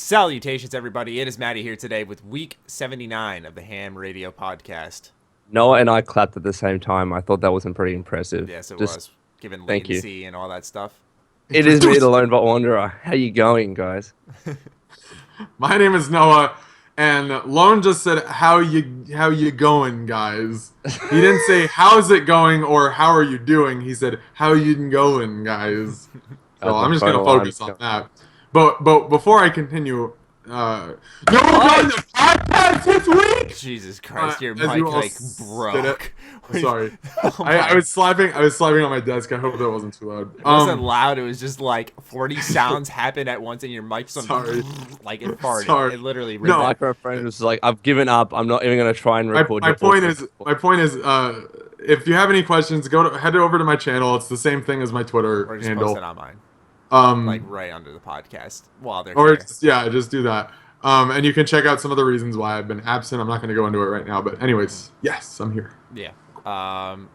Salutations, everybody. It is Maddie here today with week 79 of the H.A.M Radio Podcast. Noah and I clapped at the same time. I thought that wasn't pretty impressive. Yes, it was. Given thank you. latency and all that stuff. It is me, the LoneVaultWanderer. How you going, guys? My name is Noah, and Lone just said, how you going, guys? He didn't say, how's it going, or how are you doing? He said, how you going, guys? So I'm just going to focus on that. But before I continue, no one on the podcast this week. Jesus Christ, your mic like broke. Sorry, I was slapping on my desk. I hope that wasn't too loud. It wasn't loud. It was just like 40 sounds happened at once, and your mic like it farted. Sorry. It literally. No, my friend was like, "I've given up. I'm not even going to try and record." My point is, if you have any questions, head over to my channel. It's the same thing as my Twitter or just handle. Post it on mine. Like right under the podcast while they're just do that. And you can check out some of the reasons why I've been absent. I'm not going to go into it right now, but anyways, yes, I'm here. Yeah.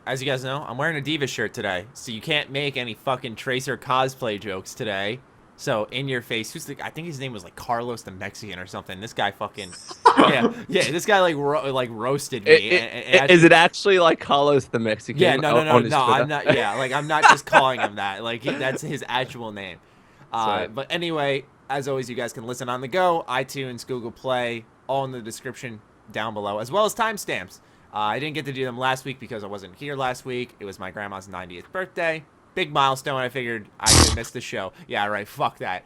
As you guys know, I'm wearing a Diva shirt today, so you can't make any fucking Tracer cosplay jokes today. So in your face, I think his name was like Carlos the Mexican or something. This guy fucking yeah. This guy like roasted me. Is it actually like Carlos the Mexican? Yeah, no. I'm not. Yeah, like I'm not just calling him that. Like that's his actual name. But anyway, as always, you guys can listen on the go, iTunes, Google Play, all in the description down below, as well as timestamps. I didn't get to do them last week because I wasn't here last week. It was my grandma's 90th birthday. Big milestone. I figured I could miss the show. Yeah, right. Fuck that.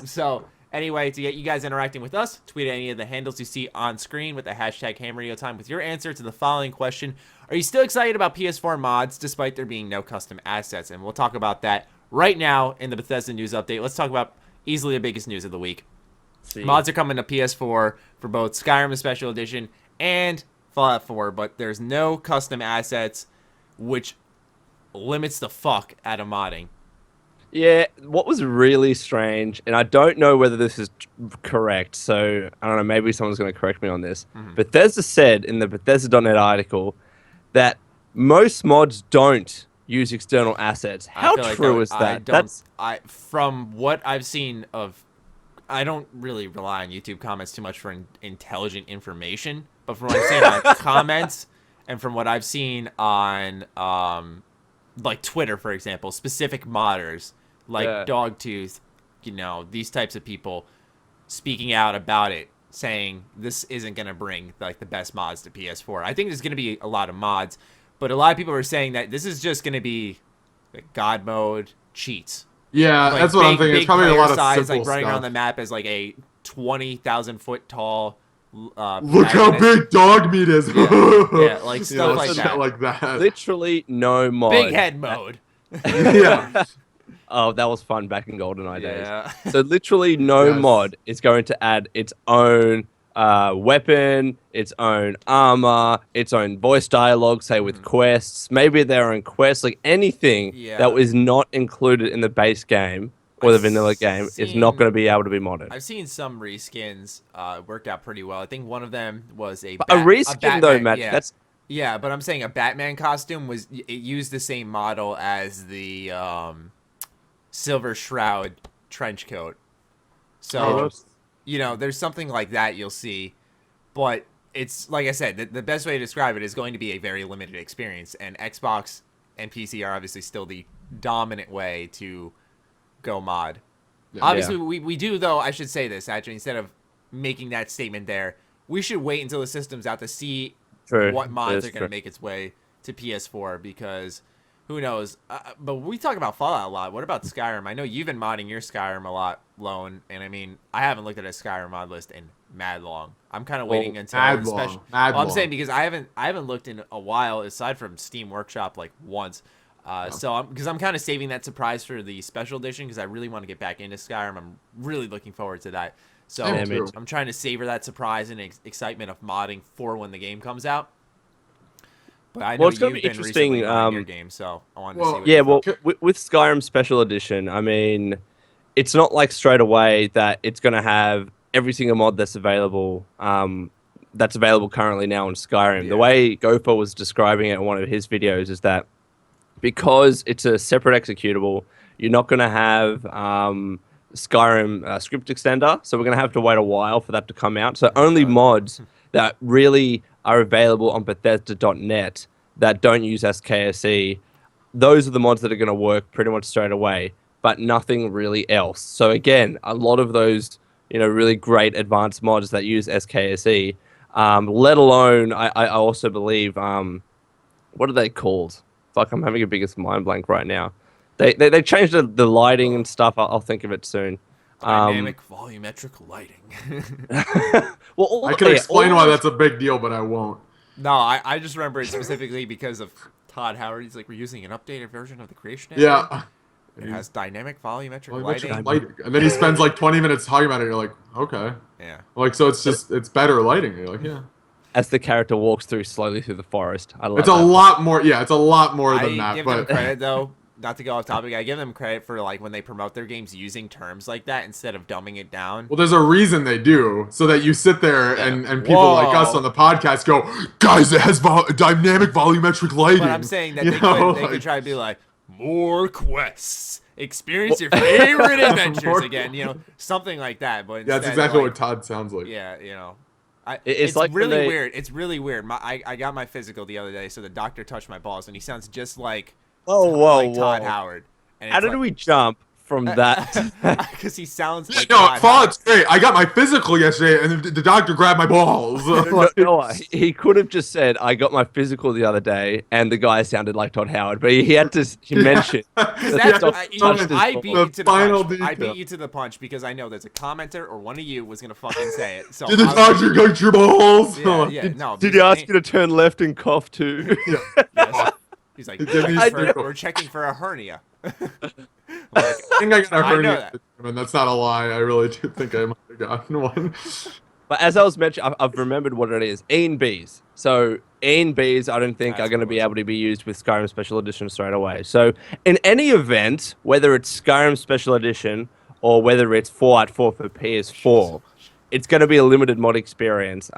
So anyway, to get you guys interacting with us, tweet any of the handles you see on screen with the hashtag H.A.M Radio Time with your answer to the following question. Are you still excited about PS4 mods despite there being no custom assets? And we'll talk about that right now in the Bethesda news update. Let's talk about easily the biggest news of the week. Mods are coming to PS4 for both Skyrim, the Special Edition, and Fallout 4, but there's no custom assets, which limits the fuck out of modding. Yeah, what was really strange, and I don't know whether this is correct, so I don't know, maybe someone's going to correct me on this. Bethesda said in the Bethesda.net article that most mods don't use external assets. How true is that? From what I've seen I don't really rely on YouTube comments too much for intelligent information, but from what I've seen on comments and from what I've seen on like Twitter, for example, specific modders like Dogtooth, these types of people speaking out about it, saying this isn't going to bring like the best mods to PS4. I think there's going to be a lot of mods, but a lot of people are saying that this is just going to be like God mode cheats. Yeah, like that's what I'm thinking. It's probably a lot of size, like running around the map as like a 20,000 foot tall. Look how big dog meat is. Yeah, like stuff like that. Literally no mod. Big head mode. Yeah. Oh, that was fun back in GoldenEye days. So literally no mod is going to add its own weapon, its own armor, its own voice dialogue, say with quests, maybe their own quests, like anything that was not included in the base game or the vanilla game is not going to be able to be modded. I've seen some reskins worked out pretty well. I think one of them was a reskin though, Matt. Yeah, but I'm saying a Batman costume it used the same model as the Silver Shroud trench coat. So there's something like that you'll see, but it's like I said, the best way to describe it is going to be a very limited experience, and Xbox and PC are obviously still the dominant way to go mod. Obviously, we do, though, I should say this, actually, instead of making that statement there, we should wait until the system's out to see what mods are going to make its way to PS4, because who knows. But we talk about Fallout a lot. What about Skyrim? I know you've been modding your Skyrim a lot, Lone, and I mean, I haven't looked at a Skyrim mod list in mad long. I'm kind of waiting until I'm saying because I haven't looked in a while, aside from Steam Workshop like once. So I'm kind of saving that surprise for the special edition because I really want to get back into Skyrim. I'm really looking forward to that. So I'm trying to savor that surprise and excitement of modding for when the game comes out. But I know you've been recently playing your game, so I wanted to see what with Skyrim Special Edition, I mean, it's not like straight away that it's going to have every single mod that's available currently now in Skyrim. The way Gopher was describing it in one of his videos is that because it's a separate executable, you're not going to have Skyrim script extender, so we're going to have to wait a while for that to come out. So only mods that really are available on Bethesda.net that don't use SKSE, those are the mods that are going to work pretty much straight away, but nothing really else. So again, a lot of those, really great advanced mods that use SKSE, let alone, I also believe, what are they called? Fuck, I'm having a biggest mind blank right now. They changed the lighting and stuff. I'll think of it soon. Dynamic volumetric lighting. Well, I can explain why that's a big deal, but I won't. No, I just remember it specifically because of Todd Howard. He's like, we're using an updated version of the creation engine. Yeah. It has dynamic volumetric lighting. And then he spends like 20 minutes talking about it, and you're like, okay. Yeah. Like, so it's better lighting. You're like, yeah. As the character walks slowly through the forest. It's a lot more than that. I give them credit, though. Not to go off topic, I give them credit for like when they promote their games using terms like that instead of dumbing it down. Well, there's a reason they do, so that you sit there and people like us on the podcast go, guys, it has dynamic volumetric lighting. But I'm saying that they could try to be like, more quests, experience your favorite adventures again, something like that. But instead, that's exactly what Todd sounds like. Yeah, it's like really weird. It's really weird. I got my physical the other day, so the doctor touched my balls, and he sounds just like Todd Howard. And how did we jump from that? Because he sounds like Fallout's great. I got my physical yesterday, and the doctor grabbed my balls. He could have just said, I got my physical the other day, and the guy sounded like Todd Howard, but he had to mention. I beat you to the punch. I beat you to the punch because I know there's a commenter or one of you was going to fucking say it. So did the doctor got your balls? Did he ask you to turn left and cough too? Yes. He's like, we're checking for a hernia. I think I got a hernia, and that's not a lie. I really do think I might have gotten one. But as I was mentioning, I've remembered what it is. E and Bs. So E and Bs, I don't think are going to be able to be used with Skyrim Special Edition straight away. So in any event, whether it's Skyrim Special Edition or whether it's Fallout 4 for PS4, it's going to be a limited mod experience.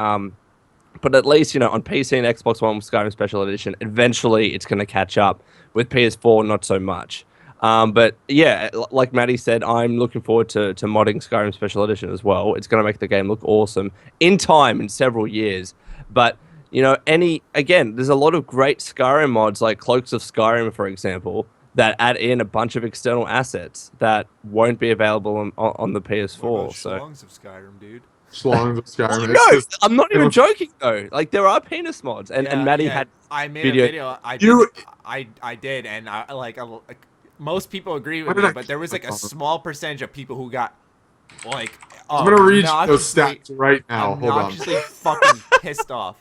But at least, on PC and Xbox One with Skyrim Special Edition, eventually it's going to catch up. With PS4, not so much. But yeah, like Maddie said, I'm looking forward to modding Skyrim Special Edition as well. It's going to make the game look awesome in time, in several years. But, there's a lot of great Skyrim mods, like Cloaks of Skyrim, for example, that add in a bunch of external assets that won't be available on the PS4. Schlongs of Skyrim, dude. Schlongs of Skyrim. No, I'm not even joking though. Like there are penis mods, and Maddie had. I made a video. I did, and most people agree with me, but there was like a small percentage of people who got like. I'm gonna read those stats right now. Hold on. Obviously, fucking pissed off.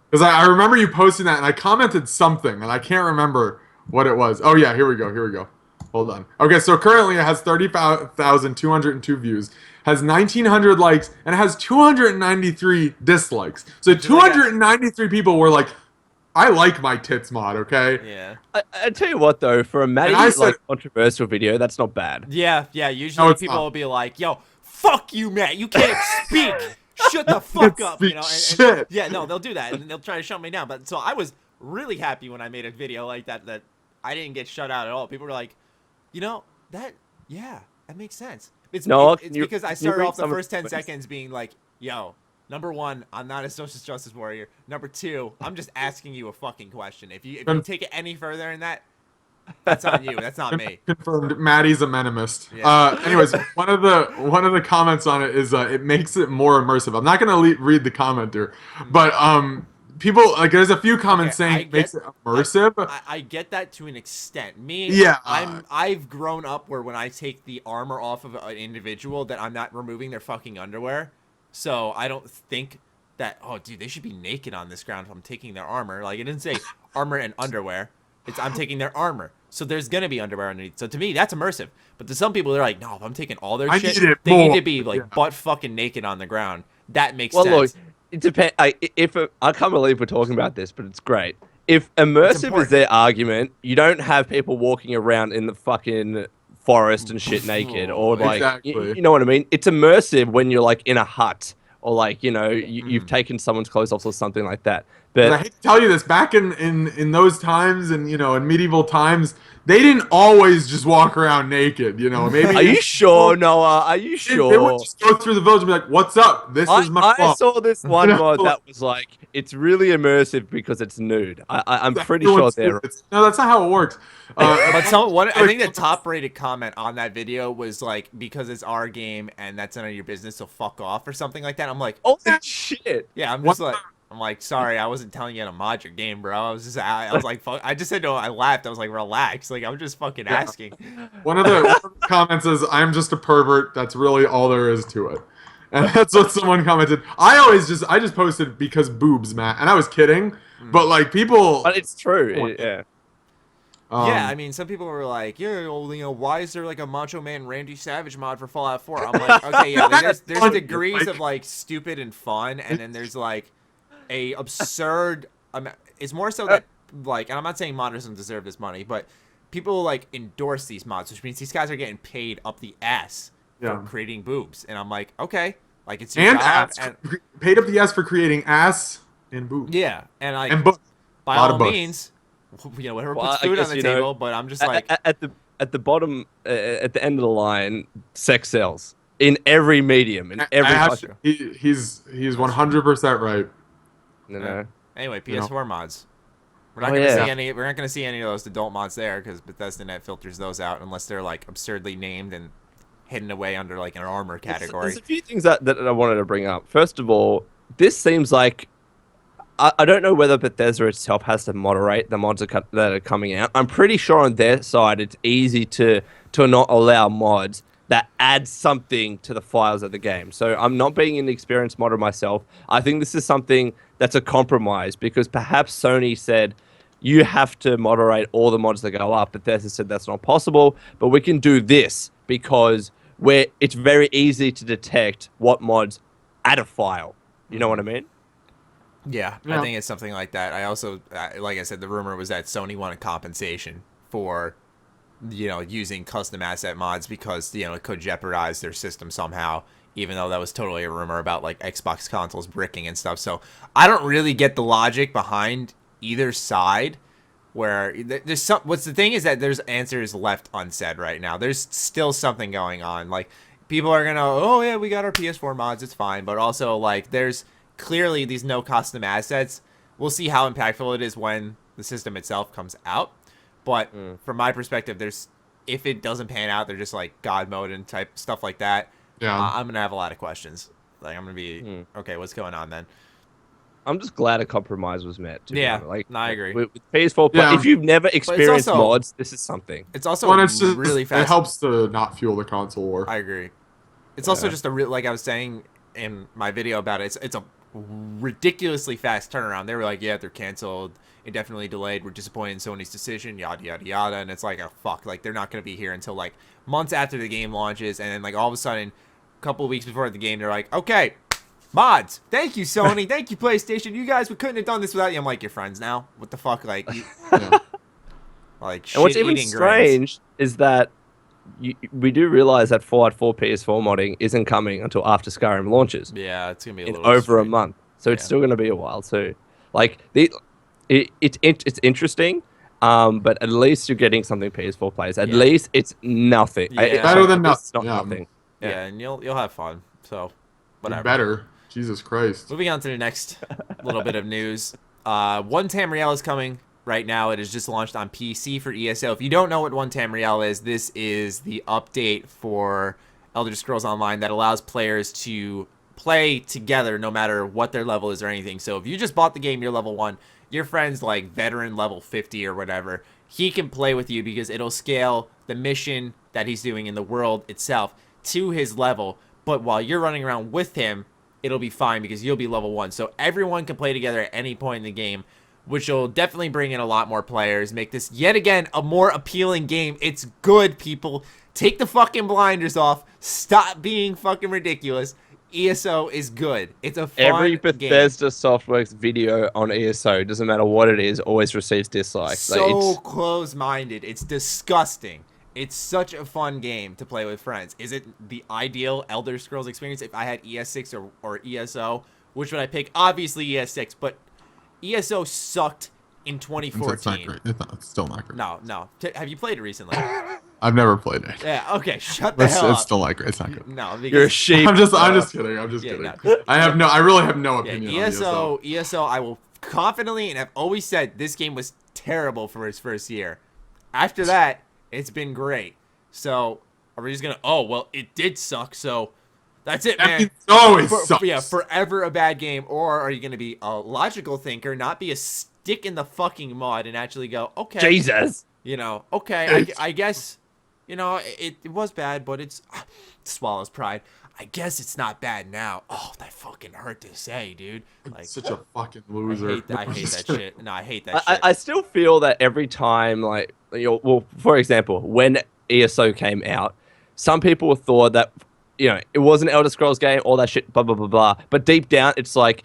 Because I remember you posting that, and I commented something, and I can't remember what it was. Oh yeah, here we go. Hold on. Okay, so currently it has 30,202 views. Has 1,900 likes, and it has 293 dislikes. So 293 people were like, I like my tits mod, okay? Yeah. I tell you what, though, for a Maddie, controversial video, that's not bad. Yeah, usually people will be like, yo, fuck you, Matt, you can't speak. Shut the fuck up, Shit. Yeah, no, they'll do that, and they'll try to shut me down. But so I was really happy when I made a video like that I didn't get shut out at all. People were like, that makes sense. It's because I started off the first 10 seconds being like, yo, number one, I'm not a social justice warrior. Number two, I'm just asking you a fucking question. If you take it any further than that, that's on you. That's not me. Confirmed. Maddie's a menemist. Yeah. Anyways, one of the comments on it is it makes it more immersive. I'm not gonna read the commenter, but people there's a few comments saying it makes it immersive. I get that to an extent. I've grown up where when I take the armor off of an individual that I'm not removing their fucking underwear. So I don't think that they should be naked on this ground if I'm taking their armor. Like it didn't say armor and underwear. I'm taking their armor. So there's gonna be underwear underneath. So to me that's immersive. But to some people they're like, no, if I'm taking all their shit, they need to be like butt fucking naked on the ground. That makes sense. Look, it depends. I can't believe we're talking about this, but it's great. If immersive is their argument, you don't have people walking around in the fucking forest and shit naked, or like, exactly. You know what I mean? It's immersive when you're like in a hut or like, you've taken someone's clothes off or something like that. But I hate to tell you this, back in those times and in medieval times, they didn't always just walk around naked. Maybe. Are you sure, Noah? Are you sure? They would just go through the village and be like, "What's up? This is my I fault." saw this one mod that was like, it's really immersive because it's nude. I'm pretty sure they're. No, that's not how it works. But I think the top-rated comment on that video was like, because it's our game and that's none of your business, so fuck off or something like that. I'm like, oh shit. Yeah, I'm like, sorry, I wasn't telling you to mod your game, bro. I was like, fuck. I just said no. I laughed. I was like, relax. Like, I'm just fucking asking. One of the comments is, "I'm just a pervert. That's really all there is to it." And that's what someone commented. I just posted because boobs, Matt, and I was kidding. But like people, but it's true. Yeah. Yeah, I mean, some people were like, "Yeah, why is there like a Macho Man Randy Savage mod for Fallout 4?" I'm like, okay, yeah, there's degrees of like stupid and fun, and then there's like a absurd. It's more so that like, and I'm not saying modders don't deserve this money, but people like endorse these mods, which means these guys are getting paid up the ass for creating boobs, and I'm like, okay, like it's your job, and paid up the ass for creating ass and boobs. Yeah, and like by all means. Whatever puts food on the table, but I'm just like at the bottom, at the end of the line, sex sells in every medium, in every. He's 100% right. No. Anyway, PS4 mods. We're not gonna see any. We're not gonna see any of those adult mods there because Bethesda Net filters those out unless they're like absurdly named and hidden away under like an armor category. There's a few things that I wanted to bring up. First of all, this seems like. I don't know whether Bethesda itself has to moderate the mods that are coming out. I'm pretty sure on their side it's easy to not allow mods that add something to the files of the game. So I'm not being an experienced modder myself. I think this is something that's a compromise because perhaps Sony said, you have to moderate all the mods that go up. Bethesda said that's not possible, but we can do this because it's very easy to detect what mods add a file. You know what I mean? Yeah, I think it's something like that. I also, like I said, the rumor was that Sony wanted compensation for, using custom asset mods because, it could jeopardize their system somehow, even though that was totally a rumor about, like, Xbox consoles bricking and stuff. So I don't really get the logic behind either side where there's what's the thing is that there's answers left unsaid right now. There's still something going on. Like, people are going to, oh, yeah, we got our PS4 mods, it's fine. But also, like, there's clearly these no custom assets. We'll see how impactful it is when the system itself comes out. But from my perspective, if it doesn't pan out, they're just like God mode and type stuff like that. Yeah, I'm gonna have a lot of questions. Like I'm gonna be okay. What's going on then? I'm just glad a compromise was met. I agree. With PS4, if you've never experienced mods, this is something. It's also really fast. It helps to not fuel the console war. I agree. It's also just like I was saying in my video about it. It's a ridiculously fast turnaround. They were like, yeah, they're canceled, indefinitely delayed, we're disappointed in Sony's decision, yada yada yada, and it's like, oh fuck, like they're not going to be here until like months after the game launches, and then like all of a sudden a couple of weeks before the game they're like, okay, mods, thank you Sony, thank you PlayStation, you guys, we couldn't have done this without you. I'm like, you're friends now, what the fuck, like like shit. And what's even strange is that we do realize that Fallout 4 PS4 modding isn't coming until after Skyrim launches. Yeah, it's gonna be over a month, so it's still gonna be a while too. Like it's interesting, but at least you're getting something PS4 players. At least it's nothing. It's better than nothing. It's not nothing. Yeah, and you'll have fun. So whatever. Better. Jesus Christ. Moving on to the next little bit of news. One Tamriel is coming. Right now, it is just launched on PC for ESO. If you don't know what One Tamriel is, this is the update for Elder Scrolls Online that allows players to play together no matter what their level is or anything. So if you just bought the game, you're level 1, your friend's like veteran level 50 or whatever, he can play with you because it'll scale the mission that he's doing in the world itself to his level. But while you're running around with him, it'll be fine because you'll be level 1. So everyone can play together at any point in the game, which will definitely bring in a lot more players, make this, yet again, a more appealing game. It's good, people. Take the fucking blinders off. Stop being fucking ridiculous. ESO is good. It's a fun Every Bethesda Softworks video on ESO, doesn't matter what it is, always receives dislikes. So close-minded. It's disgusting. It's such a fun game to play with friends. Is it the ideal Elder Scrolls experience? If I had ES6 or ESO, which would I pick? Obviously ES6, but ESO sucked in 2014. It's not great. It's still not great. No. Have you played it recently? I've never played it. Yeah. Okay. Shut the hell up. It's still not great. It's not good. No, because, You're a sheep. I'm just kidding. I'm just kidding. No. I really have no opinion on ESO. ESO, I will confidently, and I've always said this game was terrible for its first year. After that, it's been great. So are we just gonna? Oh well, it did suck. So that's it, man. It always sucks. Yeah, forever a bad game. Or are you gonna be a logical thinker, not be a stick in the fucking mud, and actually go, okay, Jesus. Okay, I guess, it was bad, but it swallows pride. I guess it's not bad now. Oh, that fucking hurt to say, dude. Like, such a fucking loser. I hate that shit. No, I hate that shit. I still feel that every time, like, for example, when ESO came out, some people thought that, it was an Elder Scrolls game, all that shit, blah, blah, blah, blah. But deep down, it's like,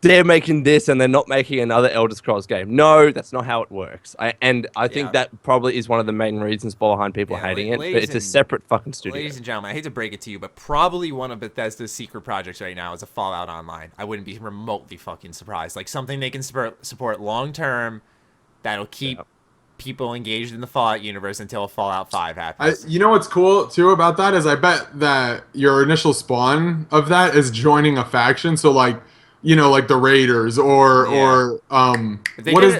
they're making this and they're not making another Elder Scrolls game. No, that's not how it works. I think that probably is one of the main reasons behind people hating it. But it's a separate fucking studio. Ladies and gentlemen, I hate to break it to you, but probably one of Bethesda's secret projects right now is a Fallout Online. I wouldn't be remotely fucking surprised. Like something they can support long term that'll keep people engaged in the Fallout universe until Fallout 5 happens. You know what's cool too about that is I bet that your initial spawn of that is joining a faction. So like, like the Raiders or what is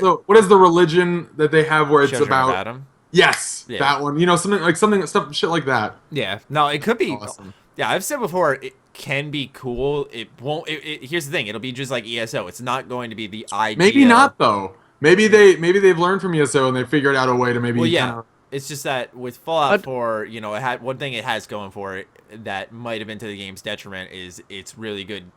the religion that they have where it's Children about of Adam? Yes, that one. Something shit like that. Yeah. No, it could be awesome. Yeah, I've said before it can be cool. It won't here's the thing, it'll be just like ESO. It's not going to be the ideal. Maybe not though. Maybe they've learned from ESO and they figured out a way to maybe It's just that with Fallout 4, it had one thing it has going for it that might have been to the game's detriment is it's really good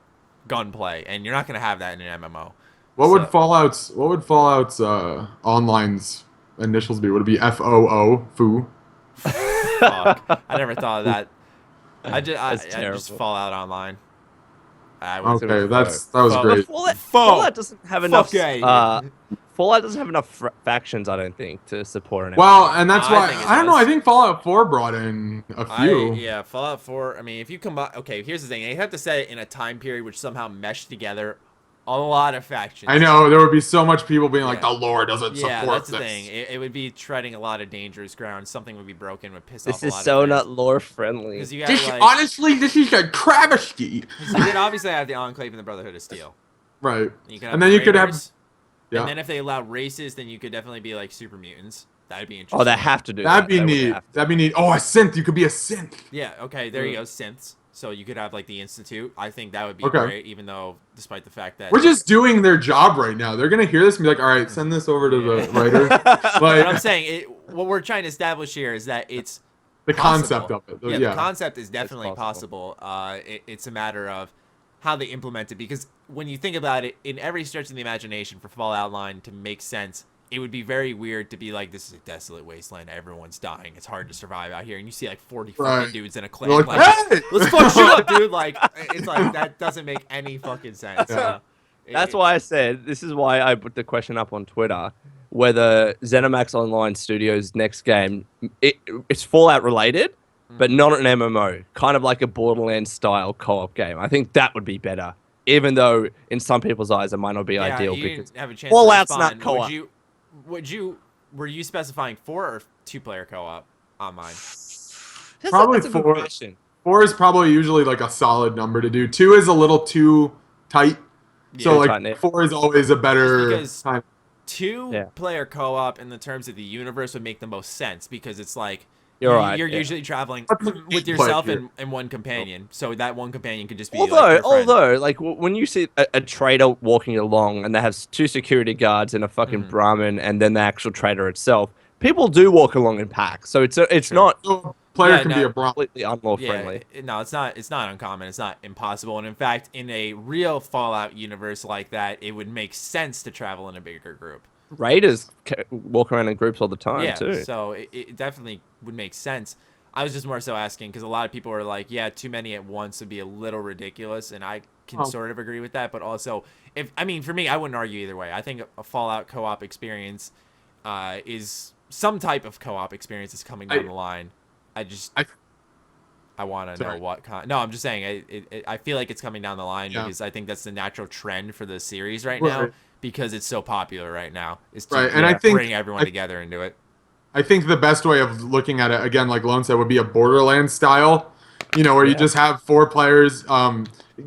gunplay, and you're not going to have that in an MMO. What would Fallout's online's initials be? Would it be FOO? Foo? Fuck. I never thought of that. I just Fallout Online. Okay, that was great. Fallout doesn't have enough. Fallout doesn't have enough factions, I don't think, to support an. Well, and that's why I don't know. I think Fallout 4 brought in a few. Fallout 4. I mean, if you combine, okay, here's the thing: they have to set it in a time period which somehow meshed together a lot of factions. I know there would be so much people being like, the lore doesn't support this. Yeah, that's the thing. It would be treading a lot of dangerous ground. Something would be broken, would piss off a lot of This is so not lore friendly. Honestly, this is a travesty. You could obviously have the Enclave and the Brotherhood of Steel. Right. And then you could have. Yeah. And then if they allow races, then you could definitely be like super mutants. That'd be interesting. Oh, they have to do that. That'd be neat. That'd be neat. Oh, a synth. You could be a synth. Yeah. Okay. There you go. Synths. So you could have like the Institute. I think that would be great, even though, despite the fact that we're just doing their job right now. They're gonna hear this and be like, "All right, send this over to the writer." But I'm saying, what we're trying to establish here is that it's the concept of it. The concept is definitely possible. It's a matter of how they implement it, because when you think about it, in every stretch of the imagination for Fallout Line to make sense, it would be very weird to be like, this is a desolate wasteland, everyone's dying, it's hard to survive out here, and you see like 40 fucking dudes in a clan, like, hey! Let's fuck shit up, dude. Like, it's like, that doesn't make any fucking sense. That's why I said, this is why I put the question up on Twitter, whether ZeniMax Online Studios' next game, it's Fallout related, but not an MMO, kind of like a Borderlands style co-op game. I think that would be better, even though in some people's eyes it might not be ideal, because Fallout's not co-op. Were you specifying 4 or 2-player co-op on mine? Probably 4. 4 is probably usually like a solid number to do. 2 is a little too tight. So like 4 is always a better time. 2-player co-op in the terms of the universe would make the most sense, because it's like you're usually traveling with yourself and one companion, so that one companion could just be although like when you see a trader walking along and they have 2 security guards and a fucking Brahmin and then the actual trader itself, people do walk along in packs, so it's not player can be a completely unlaw friendly. No, it's not uncommon, it's not impossible, and in fact in a real Fallout universe like that, it would make sense to travel in a bigger group. Raiders walk around in groups all the time too. So it definitely would make sense. I was just more so asking because a lot of people are like, yeah, too many at once would be a little ridiculous, and I can sort of agree with that. But also, for me, I wouldn't argue either way. I think a Fallout co-op experience is some type of co-op experience is coming down the line. I want to know what No, I'm just saying. I feel like it's coming down the line because I think that's the natural trend for the series right now because it's so popular right now. Is to and I think bring everyone together into it. I think the best way of looking at it, again, like Lone said, would be a Borderlands style. Where you just have 4 players.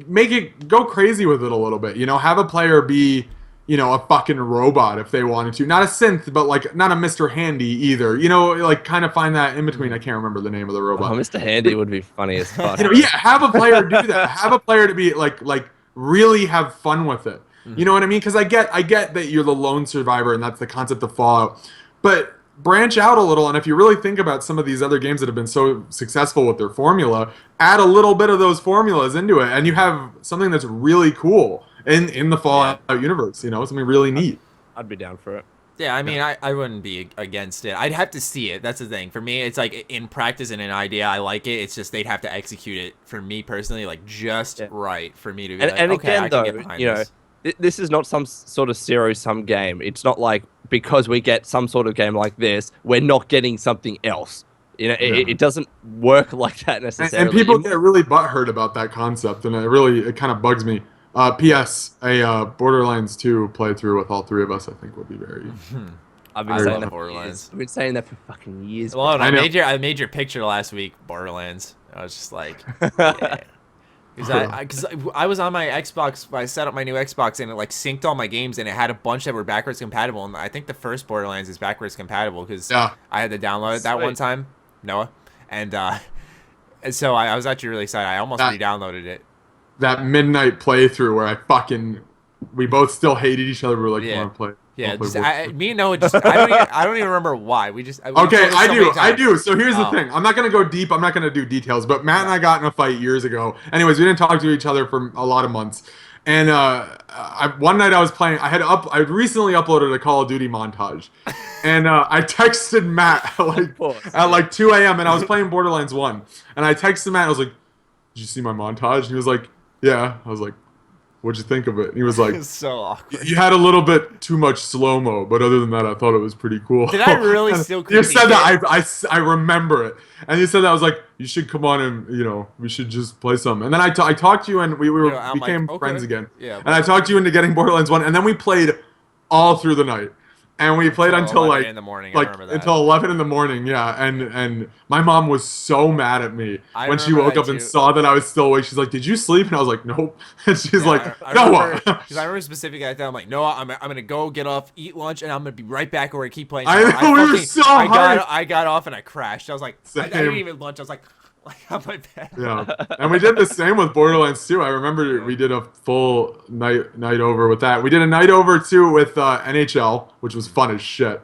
Make it go crazy with it a little bit. Have a player be, a fucking robot if they wanted to. Not a synth, but like not a Mr. Handy either. Like kind of find that in between. I can't remember the name of the robot. Oh, Mr. Handy would be funny as fuck. Have a player do that. Have a player to be like really have fun with it. You know what I mean? Because I get that you're the lone survivor and that's the concept of Fallout, but branch out a little, and if you really think about some of these other games that have been so successful with their formula, add a little bit of those formulas into it, and you have something that's really cool in the Fallout universe. Something really neat. I'd be down for it. Yeah, I mean, I wouldn't be against it. I'd have to see it. That's the thing. For me, it's like in practice and an idea, I like it. It's just they'd have to execute it for me personally, like just right for me to be and okay, again, I can get behind this. This is not some sort of zero-sum game. It's not like because we get some sort of game like this, we're not getting something else. It doesn't work like that necessarily. And people get really butthurt about that concept, and it kind of bugs me. P.S. A Borderlands 2 playthrough with all 3 of us, I think, would be very. I've been saying that for years. I've been saying that for fucking years. Well, I made your picture last week, Borderlands. I was just like, yeah. Because I was on my Xbox, I set up my new Xbox and it like synced all my games and it had a bunch that were backwards compatible, and I think the first Borderlands is backwards compatible because I had to download it that one time, Noah, and so I was actually really excited. I almost re-downloaded it. That midnight playthrough where we both still hated each other. We were like, "Want to play?" Yeah, me and Noah just I don't even remember why. I do. So here's the thing. I'm not going to go deep. I'm not going to do details. But Matt and I got in a fight years ago. Anyways, we didn't talk to each other for a lot of months. And one night I was playing. I had recently uploaded a Call of Duty montage, and I texted Matt at like 2 a.m. and I was playing Borderlands 1. And I texted Matt. I was like, "Did you see my montage?" And he was like, "Yeah." I was like, "What'd you think of it?" And he was like, "It's so awkward. You had a little bit too much slow-mo, but other than that, I thought it was pretty cool." Did I really still? You said that. I remember it, and you said that. I was like, "You should come on and we should just play some." And then I talked to you, and we became friends again. Yeah. And I talked you into getting Borderlands 1, and then we played all through the night. And we played until like in the morning. Until 11 in the morning, yeah. And my mom was so mad at me when she woke up and saw that I was still awake. She's like, "Did you sleep?" And I was like, "Nope." And she's like, "Noah." Because I remember specifically at that, I'm like, "Noah, I'm gonna go get off, eat lunch, and I'm gonna be right back where I keep playing." I know, we were so hard. I got off and I crashed. I was like, I didn't even lunch. I was like on my bed. Yeah, and we did the same with Borderlands 2. I remember we did a full night over with that. We did a night over too with NHL, which was fun as shit.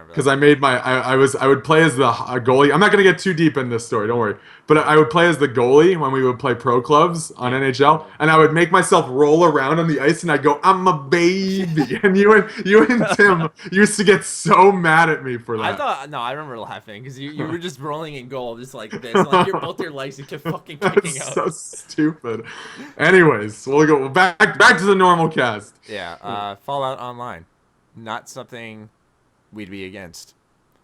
Because I made I would play as the goalie. I'm not gonna get too deep in this story, don't worry. But I would play as the goalie when we would play pro clubs on NHL, and I would make myself roll around on the ice, and I'd go, "I'm a baby," and you and Tim used to get so mad at me for that. I remember laughing because you were just rolling in goal just like this, and like both your legs, you kept fucking kicking out. So stupid. Anyways, we'll go back to the normal cast. Yeah, Fallout Online, not something we'd be against.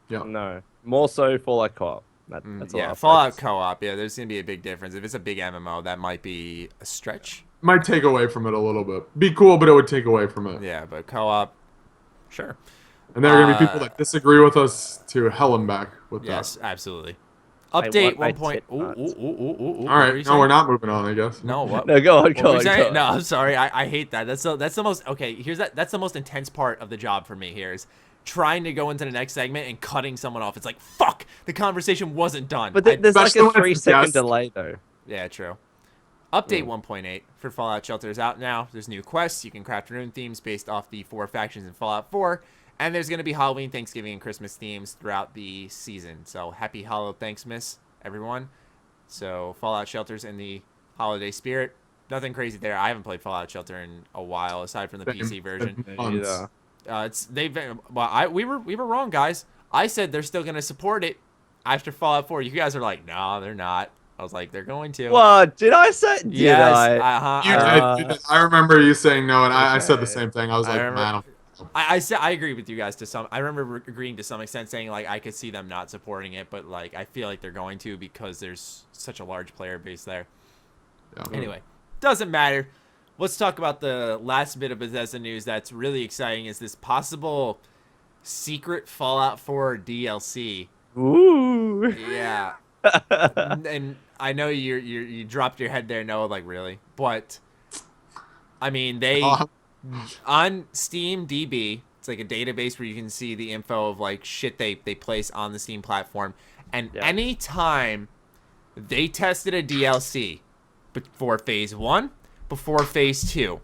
Yeah. No. More so Fallout co-op. That's Fallout co-op. Yeah, there's gonna be a big difference. If it's a big MMO, that might be a stretch. Might take away from it a little bit. Be cool, but it would take away from it. Yeah, but co-op, sure. And there are gonna be people that disagree with us to hell and back with that. Yes, absolutely. Update 1. All right, no, we're not moving on, I guess. No, what? No, go on. No, I'm sorry. I hate that. That's the most. Okay, that's the most intense part of the job for me here is trying to go into the next segment and cutting someone off. It's like, fuck, the conversation wasn't done. But there's like a 3-second delay, though. Yeah, true. Update 1.8 for Fallout Shelter is out now. There's new quests. You can craft your own themes based off the 4 factions in Fallout 4. And there's going to be Halloween, Thanksgiving, and Christmas themes throughout the season. So happy Hollow Thanksmas, everyone. So Fallout Shelter's in the holiday spirit. Nothing crazy there. I haven't played Fallout Shelter in a while, aside from the PC version. We were wrong, guys. I said they're still gonna support it after Fallout 4. You guys are like, no, they're not. I was like, they're going to. What did I say? Yes, you did. I remember you saying no, and I said the same thing. I was like, man. I agree with you guys to some. I remember agreeing to some extent, saying like I could see them not supporting it, but like I feel like they're going to because there's such a large player base there. Yeah. Anyway, doesn't matter. Let's talk about the last bit of Bethesda news that's really exciting. Is this possible secret Fallout 4 DLC? Ooh. Yeah. And I know you dropped your head there, Noah. Like really, but I mean they. On Steam DB, it's like a database where you can see the info of like shit they place on the Steam platform. And anytime they tested a DLC before Phase 1, before Phase 2,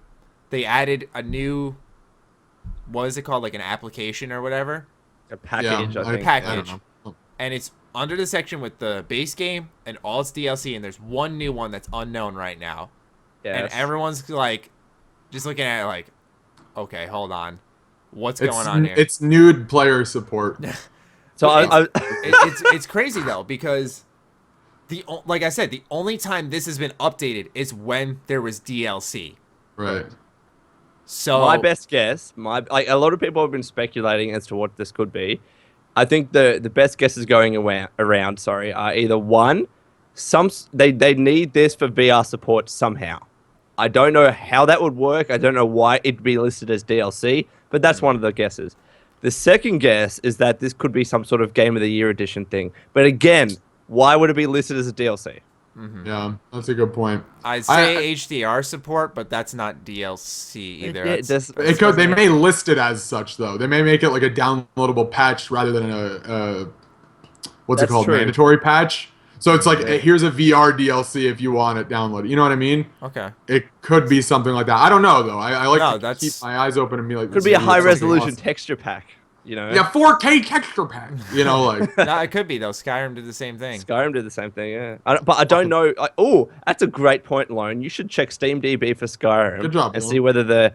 they added a new, what is it called? Like an application or whatever? A package, I think. Package. And it's under the section with the base game and all its DLC, and there's one new one that's unknown right now. Yes. And everyone's like, just looking at it like, okay, hold on. What's going on here? It's nude player support. So it's crazy though, because like I said, the only time this has been updated is when there was DLC. Right. So my best guess, a lot of people have been speculating as to what this could be. I think the best guesses going around are either one, they need this for VR support somehow. I don't know how that would work. I don't know why it'd be listed as DLC, but that's one of the guesses. The second guess is that this could be some sort of Game of the Year edition thing. But again, why would it be listed as a DLC? Mm-hmm. Yeah, that's a good point. I'd say HDR support, but that's not DLC either. They may list it as such, though. They may make it like a downloadable patch rather than a mandatory patch. So it's like, here's a VR DLC if you want it, download it. You know what I mean? Okay. It could be something like that. I don't know, though. I like to keep my eyes open and be like... Could be a high-resolution texture pack, you know? Yeah, 4K texture pack, you know, like... No, it could be, though. Skyrim did the same thing. Skyrim did the same thing, yeah. But I don't know... that's a great point, Lone. You should check SteamDB for Skyrim. Good job, and see whether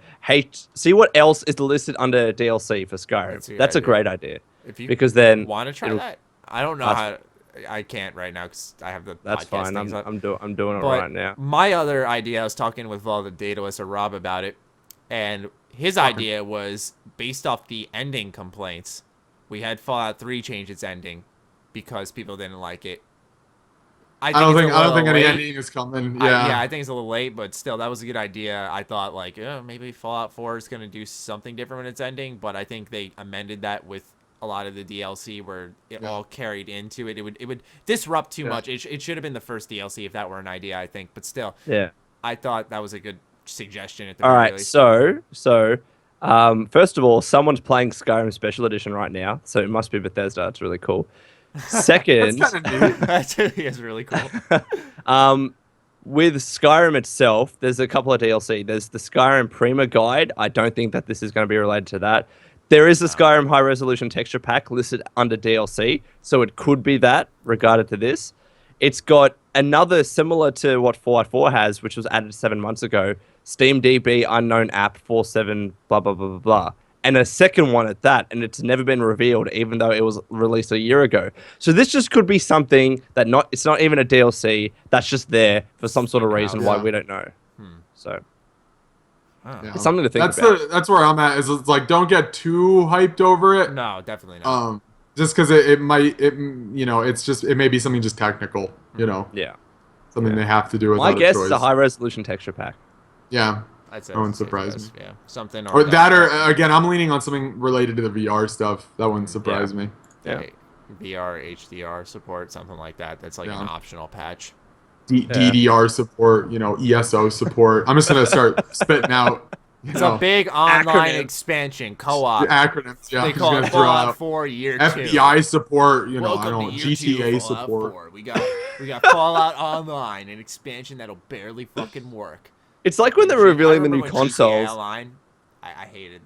see what else is listed under DLC for Skyrim. That's a great idea. If you because then want to try that, I don't know how... I can't right now because I have the. That's fine. I'm doing it but right now. My other idea, I was talking with the Daedalus or Rob about it, and his idea was based off the ending complaints. We had Fallout 3 change its ending because people didn't like it. I don't think any ending is coming. Yeah, I think it's a little late, but still, that was a good idea. I thought like, maybe Fallout 4 is gonna do something different when it's ending, but I think they amended that with a lot of the DLC where it all carried into it. It would disrupt too much. It should have been the first DLC if that were an idea, I think. But still, I thought that was a good suggestion at the very least. So first of all, someone's playing Skyrim Special Edition right now, so it must be Bethesda. It's really cool. Second, that is really cool. With Skyrim itself, there's a couple of DLC. There's the Skyrim Prima Guide. I don't think that this is going to be related to that. There is a Skyrim High Resolution Texture Pack listed under DLC, so it could be that, regarded to this. It's got another similar to what Fallout 4 has, which was added 7 months ago, SteamDB Unknown App 47 blah, blah, blah, blah, blah. And a second one at that, and it's never been revealed, even though it was released a year ago. So this just could be something that it's not even a DLC, that's just there for some sort of reason why we don't know. So... It's something to think about. That's where I'm at. Is it's like, don't get too hyped over it. No, definitely not. Just because it may be something just technical. You know. Yeah. Something they have to do with. My guess is a high resolution texture pack. Yeah. That wouldn't surprise me. Yeah, something. Or that, or again, I'm leaning on something related to the VR stuff. That wouldn't surprise me. Yeah. VR, HDR support, something like that. That's like an optional patch. DDR support, ESO support. I'm just gonna start spitting out. It's a big online expansion, co-op. The acronyms, They call it Fallout 4 Year 2. FBI support, Welcome to GTA support. 4. We got Fallout Online, an expansion that'll barely fucking work. It's like when they're revealing the new consoles. I hated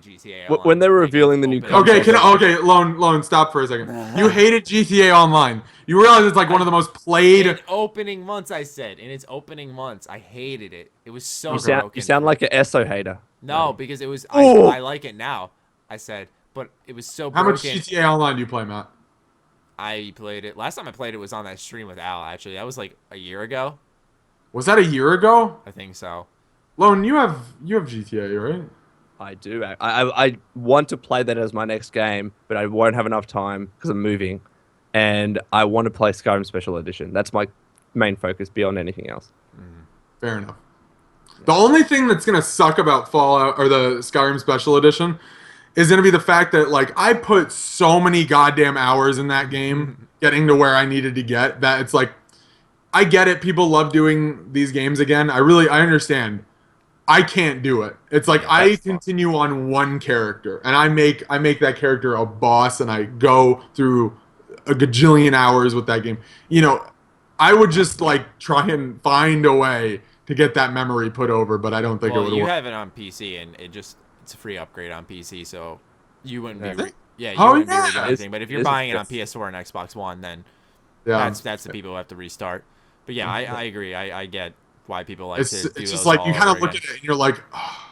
GTA Online. When they were revealing the new consoles. Lone, stop for a second. You hated GTA Online. You realize it's like one of the most played... In opening months, I said. In its opening months, I hated it. It was so broken. You sound like an ESO hater. No, because it was... I like it now, I said. But it was so broken. How much GTA Online do you play, Matt? I played it... Last time I played it was on that stream with Al, actually. That was like a year ago. Was that a year ago? I think so. Lone, you have GTA, right? I do. I want to play that as my next game, but I won't have enough time because I'm moving. And I want to play Skyrim Special Edition. That's my main focus beyond anything else. Fair enough. The only thing that's going to suck about Fallout or the Skyrim Special Edition is going to be the fact that, like, I put so many goddamn hours in that game getting to where I needed to get that it's like, I get it. People love doing these games again. I understand. I can't do it. It's like I continue on one character and I make that character a boss and I go through a gajillion hours with that game. You know, I would just like try and find a way to get that memory put over, but I don't think it would work. You have it on PC and it's a free upgrade on PC, so you wouldn't be wouldn't be redoing anything. But if you're buying it on PS4 and Xbox One, then that's the people who have to restart. But yeah, I agree. I get why people like to do it's just like you kind of look at it and you're like, oh.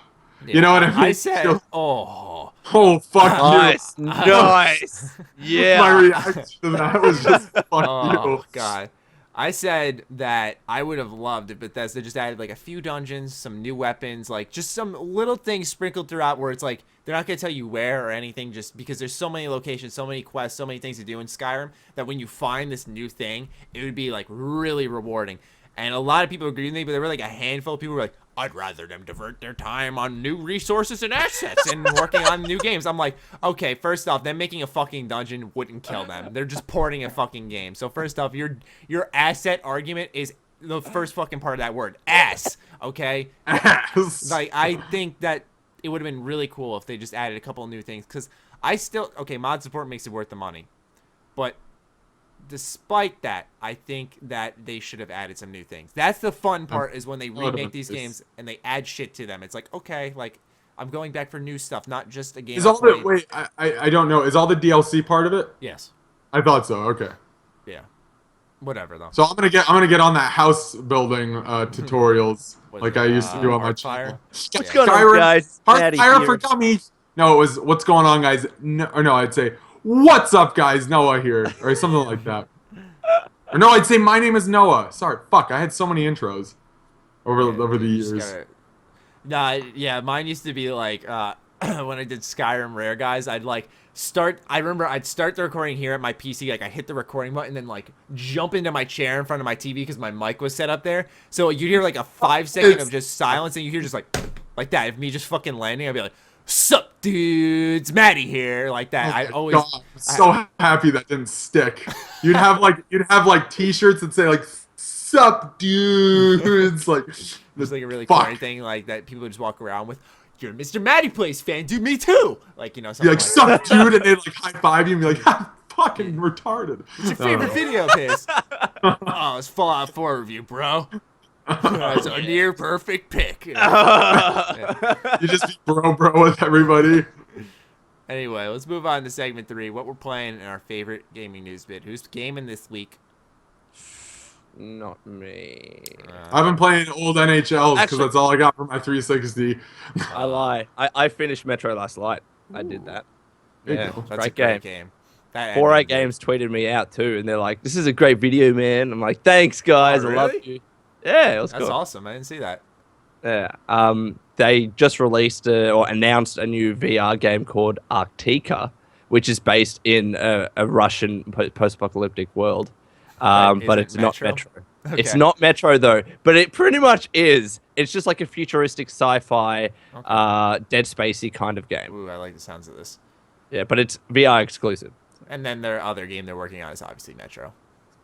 You know what I mean? I said, oh fuck nice, you. Nice. Yeah. My reaction to that was just fuck you. Oh god. I said that I would have loved if Bethesda just added like a few dungeons, some new weapons, like just some little things sprinkled throughout where it's like they're not going to tell you where or anything just because there's so many locations, so many quests, so many things to do in Skyrim that when you find this new thing, it would be like really rewarding. And a lot of people agree with me, but there were like a handful of people who were like, I'd rather them divert their time on new resources and assets and working on new games. I'm like, okay, first off, them making a fucking dungeon wouldn't kill them. They're just porting a fucking game. So first off, your asset argument is the first fucking part of that word, ass, okay? Ass. Like, I think that it would have been really cool if they just added a couple of new things. Because mod support makes it worth the money. But despite that, I think that they should have added some new things. That's the fun part is when they remake these games and they add shit to them. It's like, okay, like I'm going back for new stuff, not just a game. I don't know. Is all the DLC part of it? Yes. I thought so. Okay. Yeah. Whatever though. So I'm gonna get on that house building tutorials like I used to do on my channel. What's going on, guys? Fire for dummies. No, it was what's going on, guys. No, I'd say what's up, guys? Noah here, or something like that. Or no, I'd say my name is Noah. Sorry, fuck. I had so many intros over the years. Mine used to be like when I did Skyrim Rare, guys. I'd start the recording here at my PC. Like I hit the recording button, then like jump into my chair in front of my TV because my mic was set up there. So you hear like a 5-second of just silence, and you hear just like that. If me just fucking landing, I'd be like, "Sup, dudes, Maddie here," like that. I always God, I'm so happy that didn't stick. You'd have like T-shirts that say like "Sup, dudes," like it was like a really corny thing like that. People would just walk around with, "You're a Mr. Maddie Plays fan, dude. Me too." Like something like "Sup, dude," and they'd like high five you and be like, "I'm fucking retarded." What's your favorite video, Piss? Oh, it's Fallout 4 review, bro. It's a near perfect pick. You just be bro with everybody. Anyway, let's move on to segment 3. What we're playing in our favorite gaming news bit. Who's gaming this week? Not me. I've been playing old NHLs because that's all I got for my 360. I lie. I finished Metro last night. I did that. Yeah, that's a great game. 4A Games tweeted me out too, and they're like, "This is a great video, man." I'm like, "Thanks, guys. Oh, really? I love you." Yeah, it was That's cool. awesome. I didn't see that. Yeah. They just released or announced a new VR game called Arctica, which is based in a Russian post-apocalyptic world. But it's not Metro. Okay. It's not Metro though, but it pretty much is. It's just like a futuristic sci-fi, Dead Spacey kind of game. Ooh, I like the sounds of this. Yeah, but it's VR exclusive. And then their other game they're working on is obviously Metro.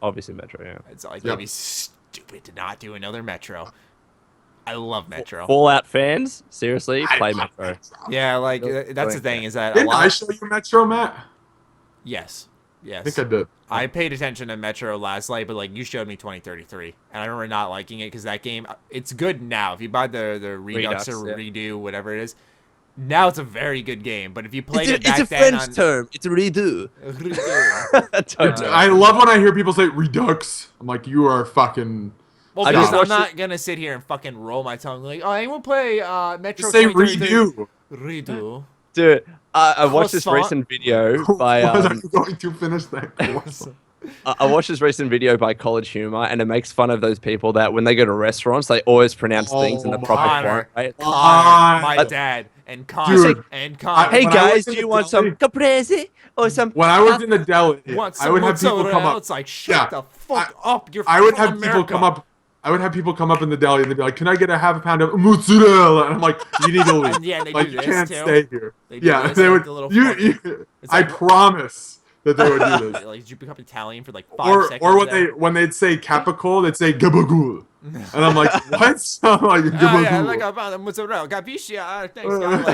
Obviously Metro, yeah. It's like maybe stupid to not do another Metro. I love Metro. Fallout fans, seriously, play Metro. Yeah, like that's the thing is that Didn't I show you Metro, Matt? Yes. I think I did. I paid attention to Metro last night, but like you showed me 2033, and I remember not liking it because that game, it's good now. If you buy the Redux or Redo, whatever it is, now it's a very good game. But if you played it back then, it's a French term. It's a Redo. I love when I hear people say Redux. I'm like, you are fucking. Well, I'm not gonna sit here and fucking roll my tongue like, oh, anyone play Metro? Just say Redo. Redo. Dude, I watched this recent video by. Was I going to finish that course? I watched this recent video by College Humor, and it makes fun of those people that when they go to restaurants, they always pronounce things in the proper Connor, form. Right? my dad, and Connor, Dude, and Connor. Hey when I guys, worked in do you the want some deli- caprese or some? When I worked in the deli, Want I would have people mozzarella? come up. It's like, shut the fuck up. You're I would from have people America. come up. I would have people come up in the deli and they'd be like, "Can I get a half a pound of mozzarella?" And I'm like, "You need to leave. And yeah, they like, do you this can't too. stay here." They do Yeah, this, they like would. the little You, fucking- It's I like- promise that they would do this. Like, did you become Italian for like 5 seconds? Or there? when they'd say capicola, they'd say gabagool. And I'm like, what? I'm like, Oh yeah, gabagool. like about mozzarella. Capisci? Thanks, guys.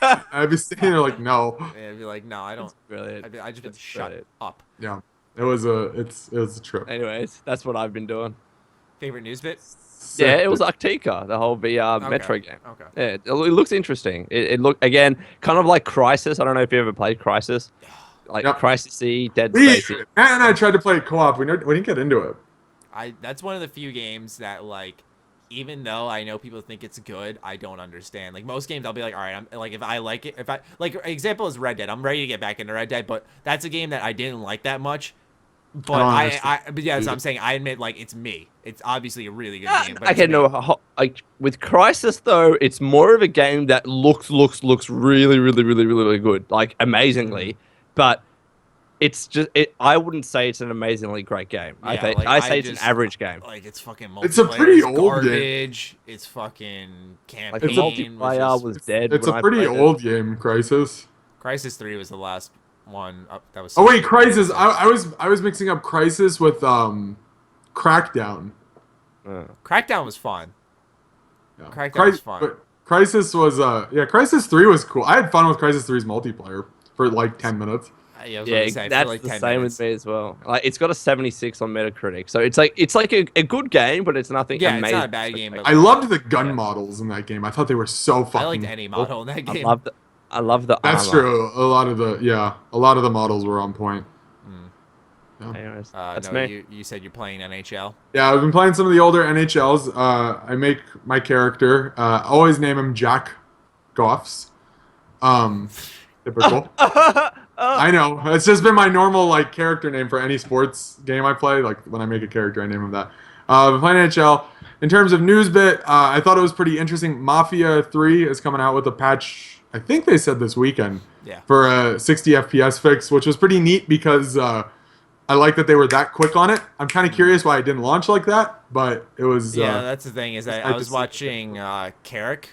Like, I'd be standing there like, no. I'd be like, no, I don't. Brilliant. I just That's shut brilliant. up. Yeah, it was a trip. Anyways, that's what I've been doing. Favorite news bit? Yeah, it was Arctica, the whole VR Metro game. Okay. Yeah, it looks interesting. It looked, again, kind of like Crisis. I don't know if you ever played Crisis. Like Yep. Crisis-y, Dead We Space-y. and I tried to play co-op. We didn't get into it. That's one of the few games that, like, even though I know people think it's good, I don't understand. Like, most games, I'll be like, all right, I'm like, if I like it, like, example is Red Dead. I'm ready to get back into Red Dead, but that's a game that I didn't like that much. But but yeah, that's what I'm saying. I admit, like, it's me. It's obviously a really good game. But Okay, it's me. no, like with Crisis though, it's more of a game that looks really good, like amazingly, but it's just I wouldn't say it's an amazingly great game. Yeah, I like, say it's just, an average game. Like, it's fucking multiplayer. It's a pretty it's old garbage. It's fucking Like the campaign. multiplayer was dead. It's when a I pretty played it. old game, Crisis. Crisis 3 was the last one. That was. Oh wait, Crisis. I was mixing up Crisis with Crackdown. Crackdown was fun. Yeah. Crackdown was fun. But Crisis was Crisis 3 was cool. I had fun with Crisis 3's multiplayer for like 10 minutes. Yeah, I was Yeah, gonna say, that's for like the 10 same minutes. with me as well. Like, it's got a 76 on Metacritic, so it's like a good game, but it's nothing Yeah, amazing. it's not a bad game. But I loved the gun models in that game. I thought they were so fucking I liked any cool. model in that game. I love the That's armor. true. A lot of the models were on point. Anyways, No, that's me. you said you're playing NHL. Yeah, I've been playing some of the older NHLs. I make my character. Always name him Jack Goffs. Typical. I know. It's just been my normal like character name for any sports game I play. Like when I make a character, I name him that. I've been playing NHL. In terms of news bit, I thought it was pretty interesting. Mafia 3 is coming out with a patch. I think they said this weekend. Yeah. For a 60 FPS fix, which was pretty neat because I like that they were that quick on it. I'm kind of curious why it didn't launch like that, but it was. Yeah, that's the thing is that I nice was to see. watching Carrick,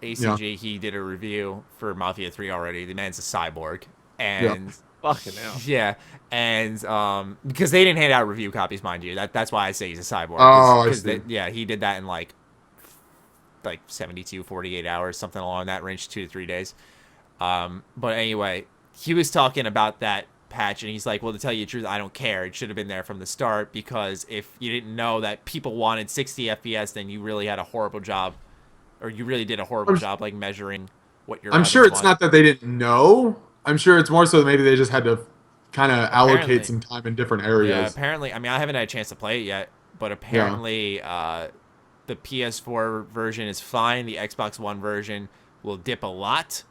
ACG. He did a review for Mafia 3 already. The man's a cyborg, and Fucking hell. yeah, and because they didn't hand out review copies, mind you. That's why I say he's a cyborg. Oh, I see. He did that in like 72, 48 hours, something along that range, 2 to 3 days. But anyway, he was talking about that patch, and he's like, well, to tell you the truth, I don't care. It should have been there from the start, because if you didn't know that people wanted 60 FPS, then you really had a horrible job, or you really did a horrible job like measuring what your I'm sure audience it's not that they didn't know. I'm sure it's more so that maybe they just had to kind of Apparently. allocate some time in different Yeah, areas. apparently. I mean, I haven't had a chance to play it yet, but apparently the PS4 version is fine. The Xbox One version will dip a lot,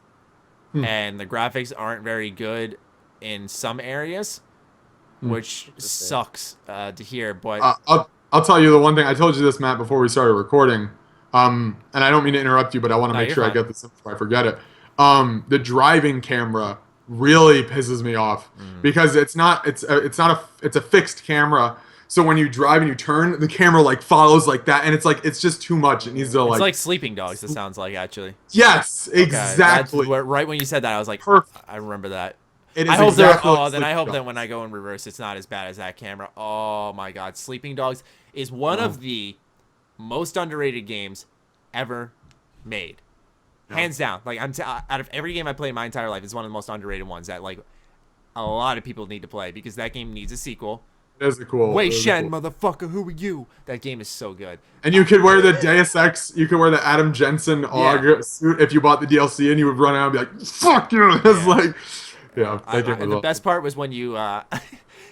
and the graphics aren't very good in some areas, which sucks to hear. But I'll tell you the one thing. I told you this, Matt, before we started recording, and I don't mean to interrupt you, but I want to make you're sure fine. I get this before I forget it. The driving camera really pisses me off because it's a fixed camera. So when you drive and you turn, the camera like follows like that, and it's just too much. It needs to it's like Sleeping Dogs. It sounds like, actually. yes, Okay, exactly. that's right when you said that, I was like, Perfect. I remember that. It is I hope exactly like then I Sleeping hope Dogs. that when I go in reverse, it's not as bad as that camera. Oh my God, Sleeping Dogs is one of the most underrated games ever made, hands down. Like out of every game I played in my entire life, it's one of the most underrated ones that like a lot of people need to play, because that game needs a sequel. It is a cool. Wei it is a Shen, cool- motherfucker, who are you? That game is so good. And you could wear the Deus Ex. You could wear the Adam Jensen AUG suit if you bought the DLC, and you would run out and be like, "Fuck you!" It's like, yeah. That game was The awesome. best part was when you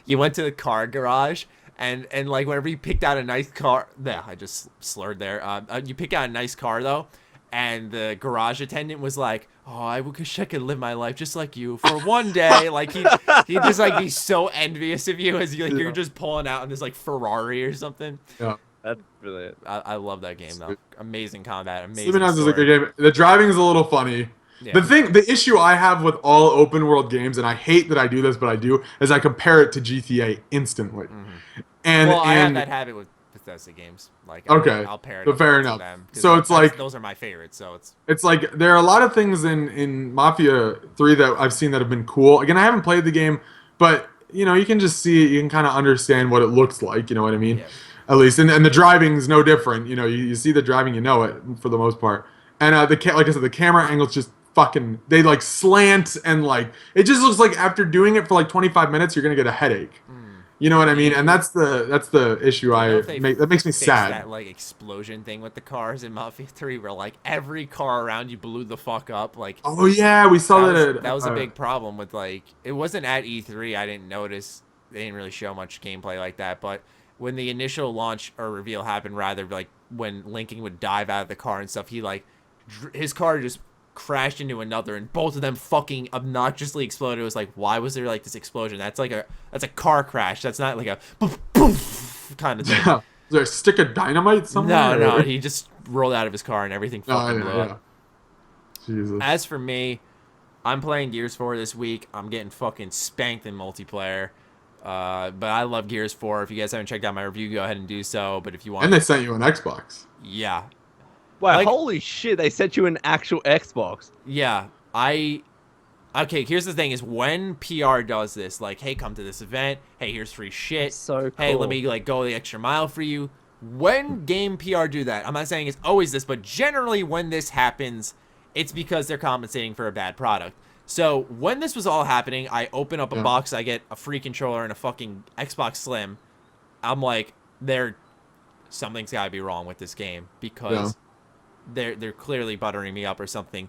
you went to the car garage, and like whenever you picked out a nice car, I just slurred there. You pick out a nice car though, And the garage attendant was like, "Oh, I wish I could live my life just like you for one day." Like he just like he's so envious of you as you're just pulling out in this like Ferrari or something. Yeah, that's brilliant. I love that game though. Amazing combat, amazing. Sleeping Dogs is a good game. The driving is a little funny. Yeah. The issue I have with all open world games, and I hate that I do this, but I do, is I compare it to GTA instantly. Mm-hmm. And I have that habit with Bethesda games. Like, okay, I'll pair it but up fair to enough. them. So it's like those are my favorites. So it's like there are a lot of things in Mafia 3 that I've seen that have been cool. Again, I haven't played the game, but you know, you can just see it. You can kind of understand what it looks like. You know what I mean? Yeah. At least, and the driving's no different. You know, you see the driving, you know it for the most part. And like I said, the camera angle's just fucking. They like slant and like it just looks like after doing it for like 25 minutes, you're gonna get a headache. You know what I mean? And that's the issue that makes me sad. That like explosion thing with the cars in Mafia 3, where like every car around you blew the fuck up. Like, oh yeah, we saw that. That was a big problem with like it wasn't at E3. I didn't notice. They didn't really show much gameplay like that. But when the initial launch or reveal happened, rather like when Lincoln would dive out of the car and stuff, he like his car just crashed into another, and both of them fucking obnoxiously exploded. It was like, why was there like this explosion? That's a car crash. That's not like a poof, poof kind of thing. Yeah. Is there a stick of dynamite somewhere? No, he just rolled out of his car and everything fucking blew up. Jesus. As for me, I'm playing Gears 4 this week. I'm getting fucking spanked in multiplayer. But I love Gears 4. If you guys haven't checked out my review, go ahead and do so. But if you want, and they sent you an Xbox. Yeah. Wow, like, holy shit, they sent you an actual Xbox. Yeah, okay, here's the thing is when PR does this, like, hey, come to this event, hey, here's free shit, so cool. Hey, let me, like, go the extra mile for you. When game PR do that, I'm not saying it's always this, but generally when this happens, it's because they're compensating for a bad product. So when this was all happening, I open up a box, I get a free controller and a fucking Xbox Slim. I'm like, something's gotta be wrong with this game, because... They're clearly buttering me up or something.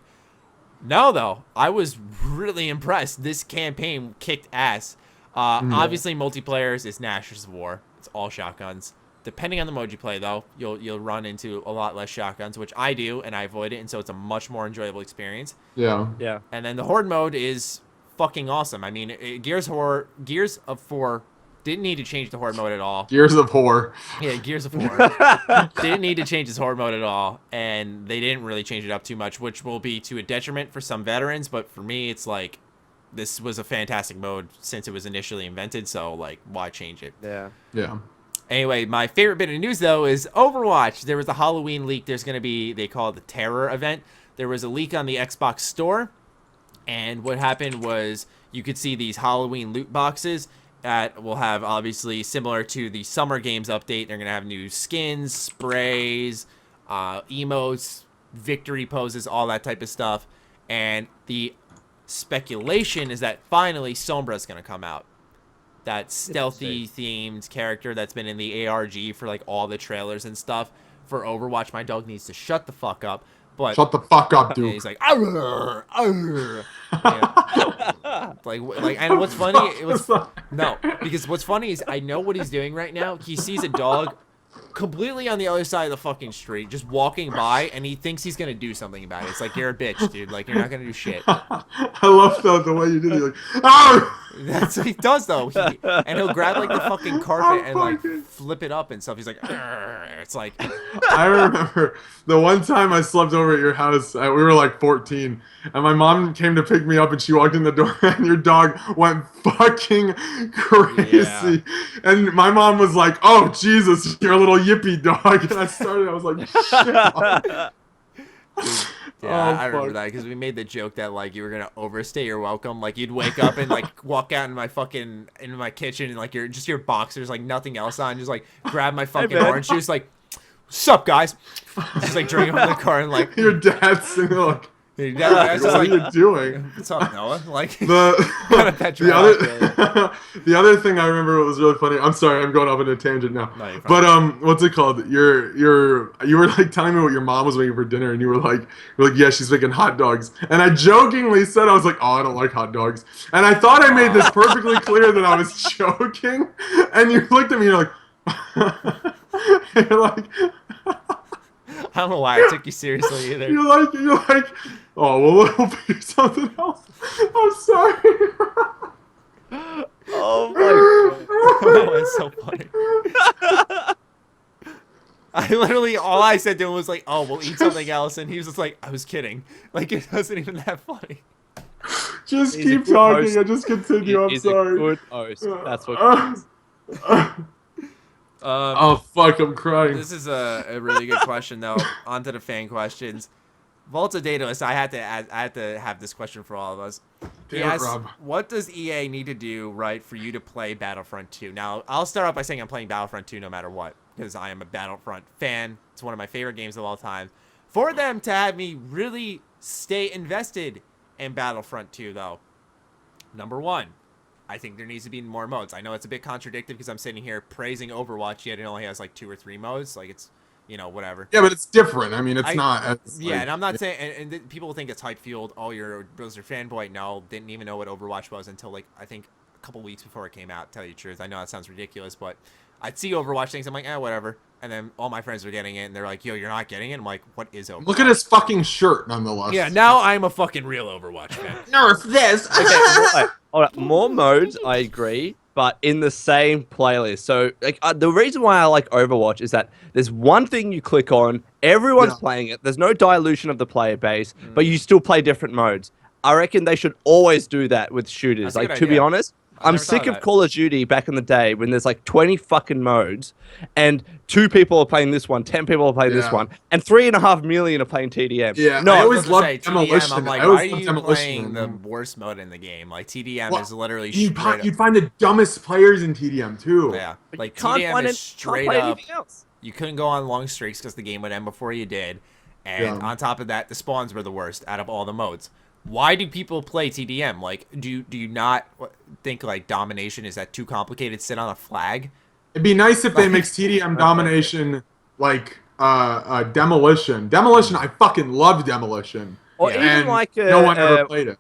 No, though, I was really impressed. This campaign kicked ass. Obviously, multiplayers is Nashers of War. It's all shotguns. Depending on the mode you play, though, you'll run into a lot less shotguns, which I do, and I avoid it, and so it's a much more enjoyable experience. Yeah. And then the Horde mode is fucking awesome. I mean, Gears of 4 didn't need to change the Horde mode at all. Gears of War. Yeah, Gears of War. Didn't need to change his Horde mode at all, and they didn't really change it up too much, which will be to a detriment for some veterans, but for me, it's like, this was a fantastic mode since it was initially invented, so, like, why change it? Yeah. Anyway, my favorite bit of news, though, is Overwatch. There was a Halloween leak. There's going to be, they call it the Terror event. There was a leak on the Xbox Store, and what happened was you could see these Halloween loot boxes that will have, obviously, similar to the Summer Games update. They're going to have new skins, sprays, emotes, victory poses, all that type of stuff. And the speculation is that finally Sombra's going to come out. That stealthy themed character that's been in the ARG for like all the trailers and stuff for Overwatch. My dog needs to shut the fuck up. But shut the fuck up, dude. He's like, arr, arr. Yeah. like, and what's funny? Because what's funny is I know what he's doing right now. He sees a dog completely on the other side of the fucking street, just walking by, and he thinks he's gonna do something about it. It's like, you're a bitch, dude. Like, you're not gonna do shit. I love the way you did it. You're like, oh! That's what he does, though. And he'll grab like the fucking carpet and like flip it up and stuff. He's like, argh. It's like. I remember the one time I slept over at your house. We were like 14, and my mom came to pick me up, and she walked in the door, and your dog went fucking crazy. Yeah. And my mom was like, "Oh Jesus, you're a little yippy dog." And I was like, "Shit." Yeah, I remember that because we made the joke that like you were gonna overstay your welcome. Like you'd wake up and like walk out into my kitchen and like your boxers, like nothing else on, just like grab my fucking orange juice, like, "Sup guys?" Just like drinking from the car and like your dad's sitting there like, what are you doing? What's up, Noah? Like the other thing I remember was really funny. I'm sorry, I'm going off on a tangent now. No, but what's it called? You were like telling me what your mom was making for dinner, and you were like, yeah, she's making hot dogs. And I jokingly said, I was like, oh, I don't like hot dogs. And I thought I made this perfectly clear that I was joking. And you looked at me, and you're like, you're like. I don't know why I took you seriously either. You're like, oh, well, it'll be something else. I'm sorry. Oh my Oh, it's so funny. I literally, all I said to him was like, oh, we'll eat something else. And he was just like, I was kidding. Like, it wasn't even that funny. Just He's a keep good talking. host. I just continue. I'm He's sorry. a good host. That's what. Oh, fuck. I'm crying. This is a really good question, though. On to the fan questions. Volta Daedalus, I had to have this question for all of us. He Damn it, asks, Rob. what does EA need to do right for you to play Battlefront 2? Now, I'll start off by saying I'm playing Battlefront 2 no matter what, because I am a Battlefront fan. It's one of my favorite games of all time. For them to have me really stay invested in Battlefront 2, though, number one, I think there needs to be more modes. I know it's a bit contradictory because I'm sitting here praising Overwatch, yet it only has like 2 or 3 modes. Like, it's, whatever. Yeah, but it's different. I mean, it's not. And I'm not saying, and people think it's hype fueled. Oh, you're a Blizzard fanboy. No, didn't even know what Overwatch was until like I think a couple weeks before it came out. Tell you the truth, I know that sounds ridiculous, but I'd see Overwatch things. I'm like, whatever. And then all my friends are getting it, and they're like, yo, you're not getting it. I'm like, what is Overwatch? Look at his fucking shirt, nonetheless. Yeah, now I'm a fucking real Overwatch fan. Nerf this. Okay, all right, more modes, I agree, but in the same playlist. So, like, the reason why I like Overwatch is that there's one thing you click on, everyone's playing it. There's no dilution of the player base, but you still play different modes. I reckon they should always do that with shooters. That's a Like, good to be idea. honest, I'm sick of Call of Duty back in the day when there's like 20 fucking modes and 2 people are playing this one, 10 people are playing this one, and 3.5 million are playing TDM. Yeah, no, I always loved TDM. Demolition. I'm like, I why always are loved you Demolition. playing the worst mode in the game? Like, TDM Well, is literally You'd straight up. find the dumbest players in TDM too. Yeah, But like you can't TDM find is it, straight can't play up. anything else. You couldn't go on long streaks because the game would end before you did. And on top of that, the spawns were the worst out of all the modes. Why do people play TDM? Like, do you not think, like, domination is that too complicated? Sit on a flag? It'd be nice if they mixed TDM domination like Demolition. Demolition, I fucking love Demolition. Or Yeah. even And like a, no one ever played it.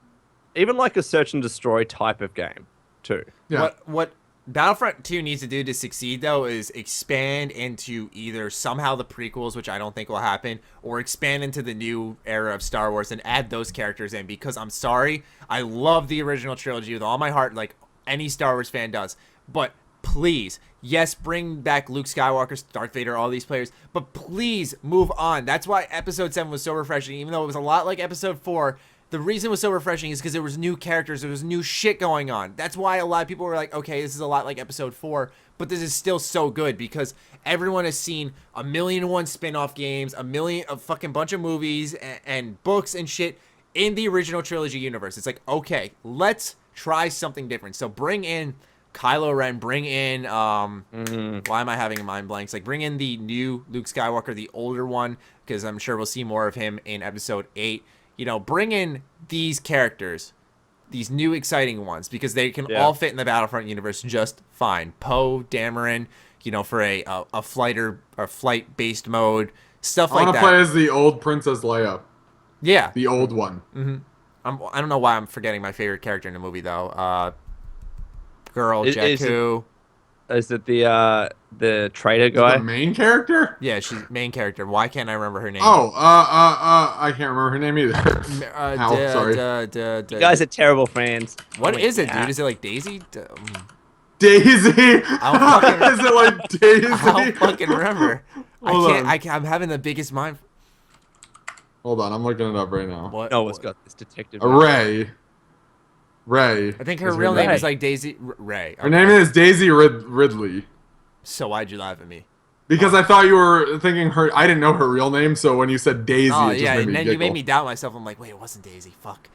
even like a search and destroy type of game, too. Yeah. What Battlefront 2 needs to do to succeed, though, is expand into either somehow the prequels, which I don't think will happen, or expand into the new era of Star Wars and add those characters in. Because I'm sorry, I love the original trilogy with all my heart, like any Star Wars fan does. But please, yes, bring back Luke Skywalker, Darth Vader, all these players, but please move on. That's why Episode 7 was so refreshing, even though it was a lot like Episode 4. The reason it was so refreshing is because there was new characters, there was new shit going on. That's why a lot of people were like, okay, this is a lot like Episode 4, but this is still so good because everyone has seen 1,000,001 spin-off games, a fucking bunch of movies and books and shit in the original trilogy universe. It's like, okay, let's try something different. So bring in Kylo Ren, bring in, why am I having mind blanks? Like, bring in the new Luke Skywalker, the older one, because I'm sure we'll see more of him in Episode 8. Bring in these characters, these new exciting ones, because they can all fit in the Battlefront universe just fine. Poe, Dameron, for a fighter or flight-based mode, stuff like that. I want to play as the old Princess Leia. Yeah. The old one. I don't know why I'm forgetting my favorite character in the movie, though. Girl, Jakku. Is it the traitor guy? The main character? Yeah, she's main character. Why can't I remember her name? Oh, I can't remember her name either. Sorry. You guys are terrible fans. What is it, dude? Is it like Daisy? Daisy? I don't fucking, Is it like Daisy? I don't fucking remember. Hold on. I'm having the biggest mind. Hold on, I'm looking it up right now. What? Noah's got this detective. Ray. I think her real name is like Daisy Ray. Her name is Daisy Ridley. So why'd you laugh at me? Because I thought you were thinking her. I didn't know her real name, so when you said Daisy, Oh it just yeah, made and me then giggle. you made me doubt myself. I'm like, wait, it wasn't Daisy. Fuck.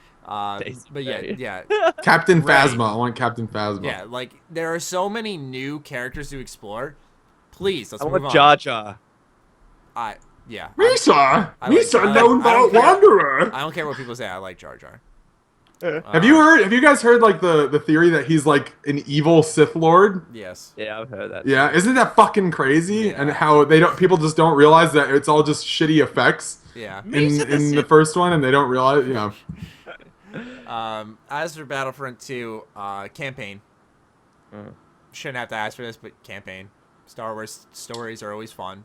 Daisy But yeah, Ray. yeah, Captain Ray. Phasma. I want Captain Phasma. yeah. Like there are so many new characters to explore. Please, let's I move want on. Jar Jar. Yeah. Misa, I like- Misa, I like- Lone I don't care. Wanderer. I don't care what people say. I like Jar Jar. Have you guys heard like the theory that he's like an evil Sith Lord? Yes. Yeah, I've heard that. Yeah, isn't that fucking crazy? Yeah. And how people just don't realize that it's all just shitty effects Yeah. in the first one, and they don't realize. As for Battlefront 2, campaign. Shouldn't have to ask for this, but campaign. Star Wars stories are always fun.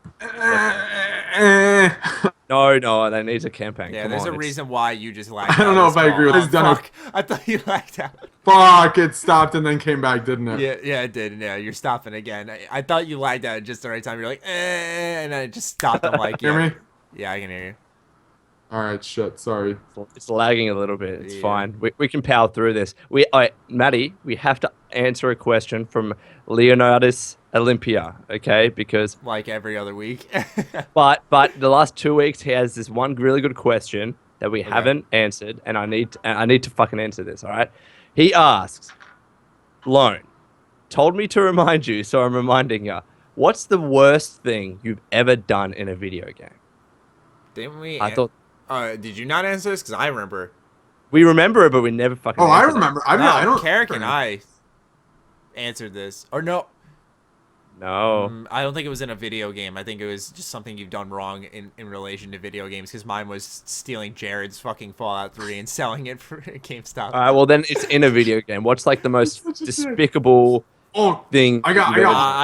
No, they need a campaign. Yeah, Come there's on, a reason why you just lagged out. I don't know if I agree with this. Fuck. I thought you lagged out. Fuck, it stopped and then came back, didn't it? Yeah, it did. Yeah, you're stopping again. I thought you lagged out at just the right time. You're like, and then it just stopped. I'm like, Hear me? Yeah, I can hear you. All right, shit. Sorry. It's lagging a little bit. It's fine. We can power through this. Maddie, we have to answer a question from Leonardus Olympia, okay? Because like every other week. but the last 2 weeks he has this one really good question that we haven't answered, and I need to fucking answer this. All right? He asks, Lone, told me to remind you, so I'm reminding you. What's the worst thing you've ever done in a video game? Didn't we? I thought. Did you not answer this? Because I remember. We remember it, but we never fucking. I remember. I don't. Carrick and I answered this, or no. No. I don't think it was in a video game. I think it was just something you've done wrong in relation to video games. Because mine was stealing Jared's fucking Fallout 3 and selling it for GameStop. All right. Well, then it's in a video game. What's like the most despicable thing? I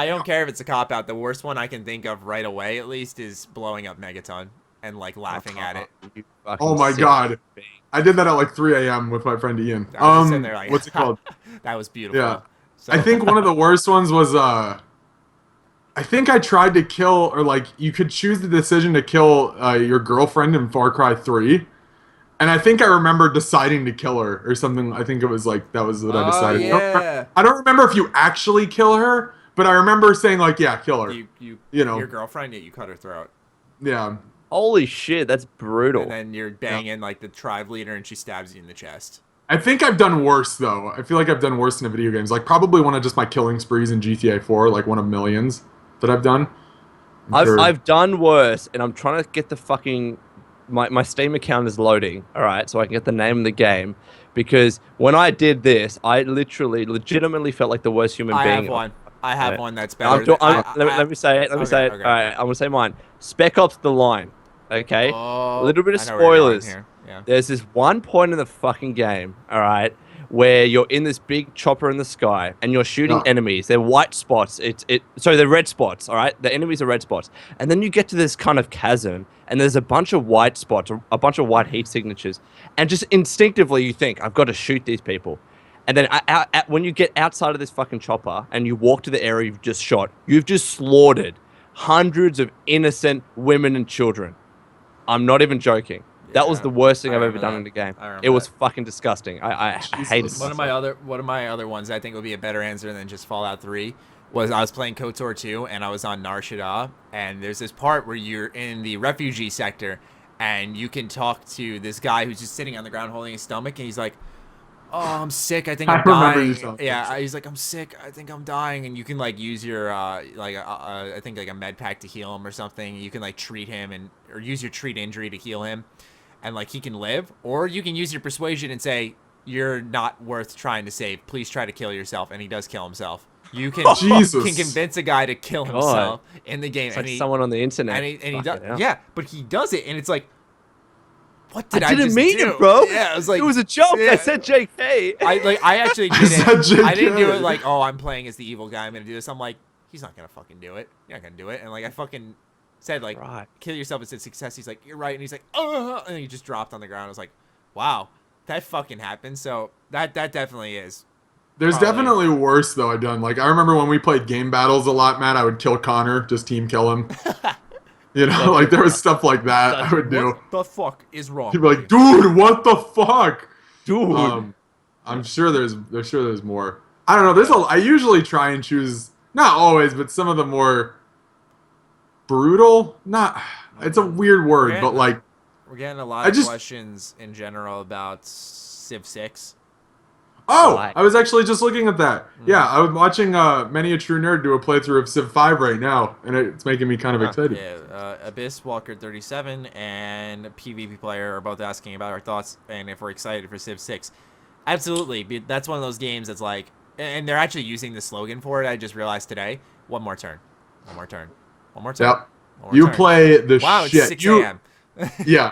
don't care if it's a cop out. The worst one I can think of right away, at least, is blowing up Megaton and like laughing at it. Oh my god. I did that at like 3 a.m. with my friend Ian. There like, what's it called? That was beautiful. Yeah. So. I think one of the worst ones was I think I tried to kill, or like you could choose the decision to kill your girlfriend in Far Cry 3. And I think I remember deciding to kill her or something. I think it was like that was what I decided. Yeah. I don't remember if you actually kill her, but I remember saying like, yeah, kill her. You know, your girlfriend, you cut her throat. Yeah. Holy shit, that's brutal. And then you're banging like the tribe leader, and she stabs you in the chest. I think I've done worse though. I feel like I've done worse in the video games. Like probably one of just my killing sprees in GTA 4, like one of millions that I've done. I've done worse, and I'm trying to get the fucking my Steam account is loading. All right, so I can get the name of the game, because when I did this, I legitimately felt like the worst human being. I have one that's better. Let me say it. Let me say it. Okay. All right, I'm gonna say mine. Spec Ops: The Line. Okay, a little bit of spoilers. Yeah. There's this one point in the fucking game, all right, where you're in this big chopper in the sky and you're shooting enemies. They're white spots. They're red spots, all right? The enemies are red spots. And then you get to this kind of chasm, and there's a bunch of white spots, a bunch of white heat signatures. And just instinctively you think, I've got to shoot these people. And then when you get outside of this fucking chopper and you walk to the area you've just shot, you've just slaughtered hundreds of innocent women and children. I'm not even joking. That was the worst thing I've ever done in the game. It was fucking disgusting. I hated it. One of my other ones I think would be a better answer than just Fallout 3 was I was playing KOTOR 2 and I was on Nar Shaddaa, and there's this part where you're in the refugee sector and you can talk to this guy who's just sitting on the ground holding his stomach, and he's like, "Oh, I'm sick. I think I'm dying." Yeah, he's like, "I'm sick. I think I'm dying." And you can like use your I think like a med pack to heal him or something. You can like treat him or use your treat injury to heal him, and like he can live. Or you can use your persuasion and say, "You're not worth trying to save. Please try to kill yourself." And he does kill himself. You can convince a guy to kill himself in the game. It's like someone on the internet. And he does. Yeah, but he does it, and it's like, what did I didn't just mean do? it, bro. Yeah, it was like, it was a joke. I said JK. I actually didn't. I didn't do it like, oh, I'm playing as the evil guy, I'm gonna do this. I'm like, he's not gonna fucking do it. You're not gonna do it. And like I fucking said, like, kill yourself instead of success. He's like, you're right. And he's like, and then he just dropped on the ground. I was like, wow, that fucking happened. So that definitely is. There's definitely worse though I've done. Like I remember when we played game battles a lot, Matt, I would kill Connor, just team kill him. You know, like there was stuff like that I would do. What the fuck is wrong? He'd be like, dude, what the fuck? Dude. I'm sure there's more. I don't know, I usually try and choose, not always, but some of the more brutal, it's a weird word, but like. We're getting a lot of questions in general about Civ 6. Oh, I was actually just looking at that. Yeah, I was watching Many a True Nerd do a playthrough of Civ 5 right now, and it's making me kind of excited. Yeah, Abyss Walker 37 and PvP Player are both asking about our thoughts and if we're excited for Civ 6. Absolutely. That's one of those games that's like, and they're actually using the slogan for it. I just realized today. One more turn. One more turn. One more turn. Yep. You play the shit. It's 6 a.m. Yeah.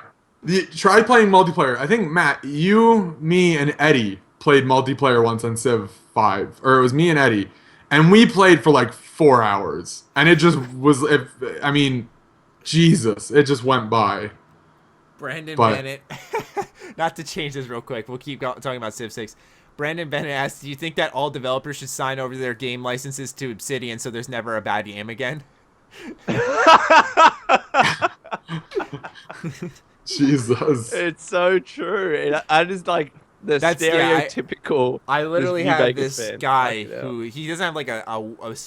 Try playing multiplayer. I think, Matt, you, me, and Eddie played multiplayer once on Civ 5. Or it was me and Eddie. And we played for like 4 hours. And it just was, I mean, Jesus, it just went by. Brandon Bennett, not to change this real quick, we'll keep talking about Civ 6. Brandon Bennett asks, do you think that all developers should sign over their game licenses to Obsidian so there's never a bad game again? Jesus. It's so true. I just like the stereotypical. I literally have this guy who, he doesn't have like a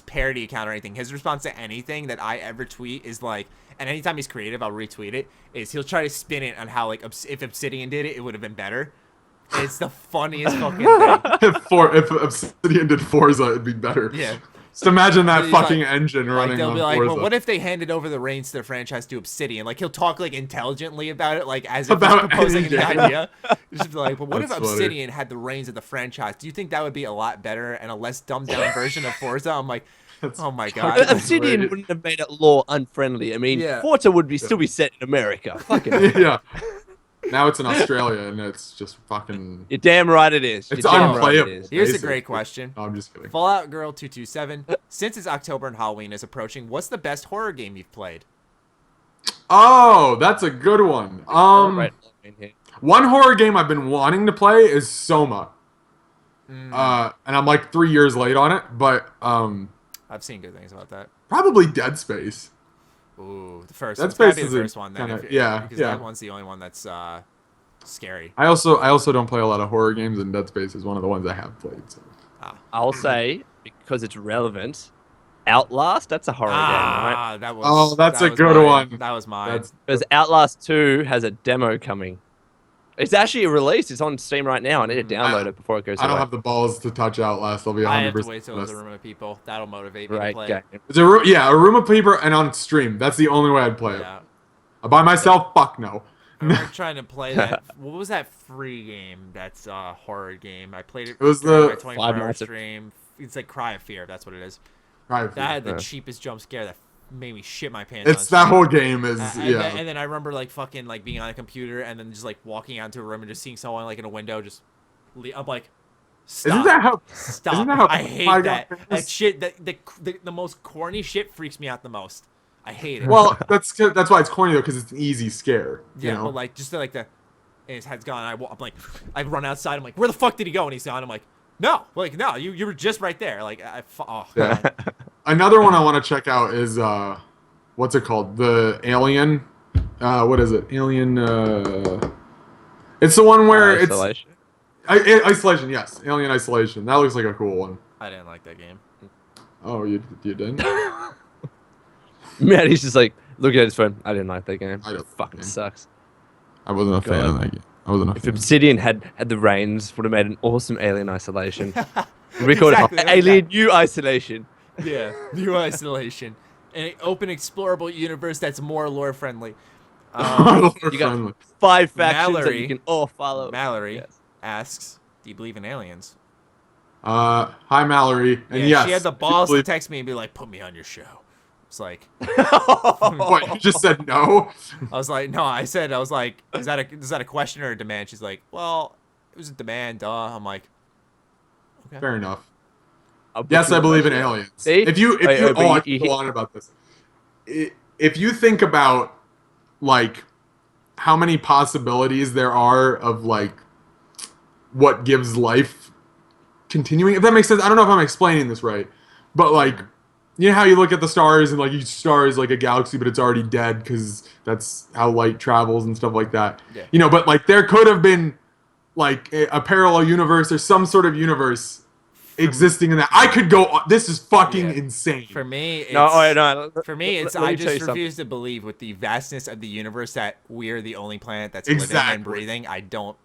parody account or anything. His response to anything that I ever tweet is like, and anytime he's creative, I'll retweet it, is he'll try to spin it on how, like, if Obsidian did it, it would have been better. It's the funniest fucking thing. If Obsidian did Forza, it'd be better. Yeah. Just imagine that fucking engine running they'll on be like, Forza. well, what if they handed over the reins to their franchise to Obsidian? Like, he'll talk, like, intelligently about it, like, as if he's proposing an idea. Just be like, well, what if Obsidian had the reins of the franchise? Do you think that would be a lot better and a less dumbed-down version of Forza? I'm like, oh my god. Obsidian wouldn't have made it law unfriendly. I mean, Forza would still be set in America. Fucking yeah. Now it's in Australia and it's just fucking. You're damn right it is. It's unplayable. Right. Here's a great question. No, I'm just kidding. Fallout Girl 227. Since it's October and Halloween is approaching, what's the best horror game you've played? Oh, that's a good one. One horror game I've been wanting to play is Soma. And I'm like 3 years late on it, but I've seen good things about that. Probably Dead Space. Ooh, the first. Dead Space is the first one. Then, because that one's the only one that's scary. I also don't play a lot of horror games, and Dead Space is one of the ones I have played. So. I'll say, because it's relevant, Outlast. That's a horror game, right? That's a good one. That was mine. Because Outlast 2 has a demo coming. It's actually a release. It's on Steam right now. I need to download it before it goes away. I don't have the balls to touch Outlast. I'll be 100%. I have to wait till there's a room of people. That'll motivate me to play. Okay. It's a room of people and on stream. That's the only way I'd play it. By myself, fuck no. I'm trying to play that. What was that free game? That's a horror game. I played it. It was the 24-hour stream. It's like Cry of Fear. That's what it is. That had the cheapest jump scare that made me shit my pants. It's that whole game is and then I remember like fucking like being on a computer and then just like walking out into a room and just seeing someone like in a window just. I'm like, stop. Isn't that how? Stop. Isn't that how I hate that. That shit. The most corny shit freaks me out the most. I hate it. Well, that's why it's corny though, because it's an easy scare. Yeah, you know? but like just like and his head's gone. I'm like, I run outside. I'm like, where the fuck did he go? And he's gone. I'm like, no, you were just right there. Like God. Another one I want to check out is what's it called? The Alien. What is it? Alien. It's the one where Isolation. Isolation. Yes, Alien Isolation. That looks like a cool one. I didn't like that game. Oh, you didn't? Man, he's just like, look at his phone. I didn't like that game. It fucking sucks. I wasn't a fan of that game. If Obsidian had the reins, would have made an awesome Alien Isolation. We called it Alien New Isolation. Yeah, New Isolation. An open, explorable universe that's more lore friendly. You got 5 factions that you can all follow. Mallory asks, "Do you believe in aliens?" Hi Mallory, and yes, she had the balls to text me and be like, "Put me on your show." It's like, what? You just said no? I was like, no. I was like, is that a question or a demand? She's like, well, it was a demand. Duh. I'm like, okay. Fair enough. Yes, I believe in aliens. See? I can go on about this. If you think about like how many possibilities there are of like what gives life continuing, if that makes sense. I don't know if I'm explaining this right, but like. You know how you look at the stars and like each star is like a galaxy, but it's already dead because that's how light travels and stuff like that. Yeah. You know, but like there could have been like a parallel universe or some sort of universe existing in that. I could go. This is fucking insane. For me, it's, For me, it's I just refuse to believe with the vastness of the universe that we're the only planet that's living and breathing. I don't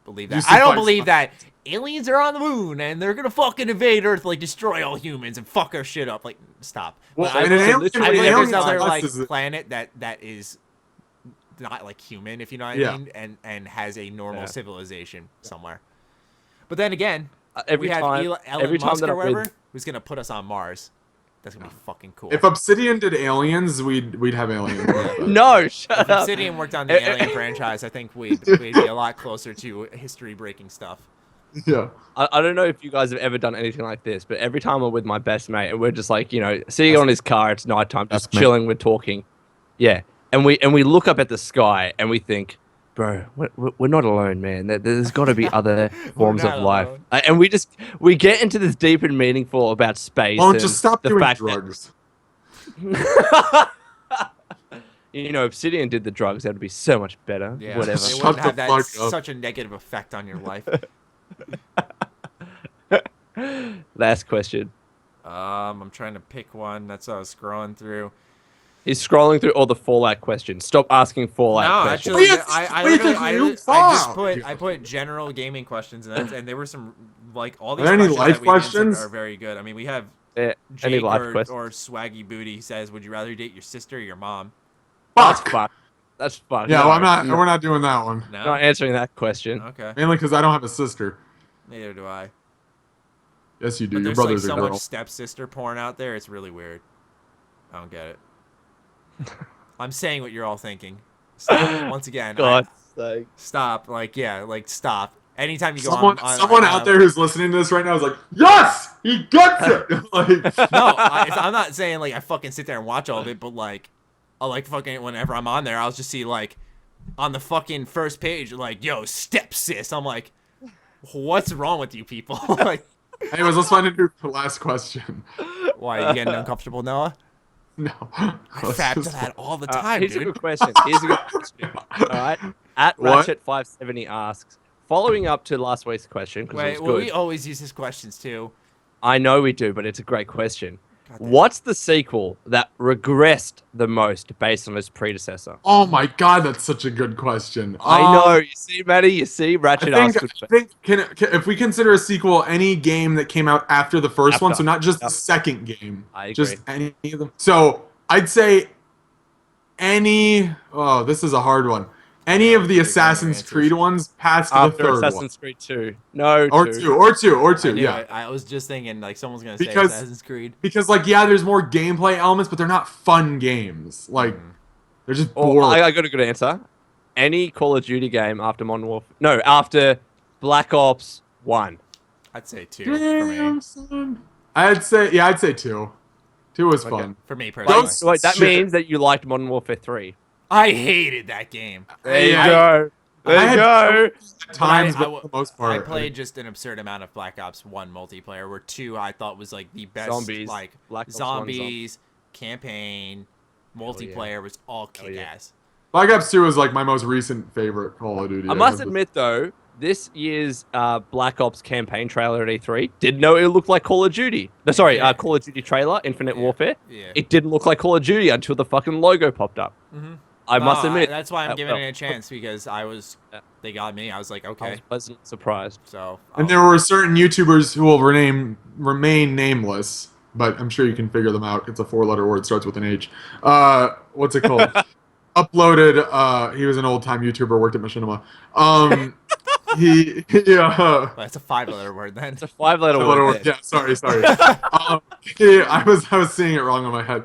believe that. I don't believe that aliens are on the moon and they're gonna fucking invade Earth, like destroy all humans and fuck our shit up. Like, stop. Well, I believe there's another like planet that is not like human, if you know what I mean, and has a normal civilization somewhere. But then again, we have Elon Musk or whatever who's gonna put us on Mars. That's gonna be fucking cool. If Obsidian did aliens, we'd have aliens. No, shut up. If Obsidian worked on the Alien franchise, I think we'd be a lot closer to history-breaking stuff. Yeah. I don't know if you guys have ever done anything like this, but every time I'm with my best mate and we're just like, sitting on his car, it's nighttime, just chilling, we're talking. Yeah. And we look up at the sky and we think, bro, we're not alone, man. There's got to be other forms of life. And we get into this deep and meaningful about space. Don't just stop doing drugs. If Obsidian did the drugs, that would be so much better. Yeah, Whatever. It wouldn't have that such a negative effect on your life. Last question. I'm trying to pick one. That's what I was scrolling through. He's scrolling through all the Fallout questions. Stop asking Fallout questions. Actually, I put general gaming questions, and there were some all these questions life that we questions are very good. I mean, we have any Jake life or questions? Swaggy Booty says, "Would you rather date your sister or your mom?" Fuck. That's fuck. Yeah, no, well, we're not doing that one. No? Not answering that question. Okay. Mainly because I don't have a sister. Neither do I. Yes, you do. But Your there's brother's so a girl. much stepsister porn out there. It's really weird. I don't get it. I'm saying what you're all thinking. Stop. Once again, God, stop. Stop. Anytime you go someone out there who's listening to this right now is like, yes, he gets it. No, I'm not saying I fucking sit there and watch all of it, but fucking whenever I'm on there, I'll just see on the fucking first page yo, step sis. I'm like, what's wrong with you people? Anyways, let's find a new last question. Why are you getting uncomfortable, Noah? No. I factor that all the time, here's dude. a good question. All right. At Ratchet570 asks, following up to last week's question, because it was good. We always use his questions too. I know we do, but it's a great question. What's the sequel that regressed the most based on its predecessor? Oh my god, that's such a good question. I know. You see, Matty? You see? Ratchet asks good questions. If we consider a sequel any game that came out after the first one, so not just the second game. I agree. Just any of them. So I'd say this is a hard one. Any of the Assassin's Creed ones past the third one. Assassin's Creed 2. No, or two, yeah. I was just thinking someone's going to say Assassin's Creed. Because there's more gameplay elements, but they're not fun games. They're just boring. I got a good answer. Any Call of Duty game after Modern Warfare. No, after Black Ops 1. I'd say 2 for me. Son. I'd say 2. 2 was fun. For me personally. Wait, that means that you liked Modern Warfare 3. I hated that game. There you go. There you go. Times, but for the most part, I played just an absurd amount of Black Ops 1 multiplayer, where 2 I thought was the best. Zombies. Zombies, campaign, multiplayer was all kick-ass. Black Ops 2 is my most recent favorite Call of Duty. I must admit though, this year's Black Ops campaign trailer at E3 didn't know it looked like Call of Duty. Call of Duty trailer, Infinite Warfare. Yeah. It didn't look like Call of Duty until the fucking logo popped up. Mm-hmm. I must admit. That's why I'm giving it a chance, because they got me. I was like, okay. I was pleasantly surprised. And there were certain YouTubers who will remain nameless, but I'm sure you can figure them out. It's a 4-letter word, starts with an H. What's it called? Uploaded. He was an old-time YouTuber, worked at Machinima. That's a 5-letter word then. It's a 5-letter word. Yeah, sorry. I was seeing it wrong in my head.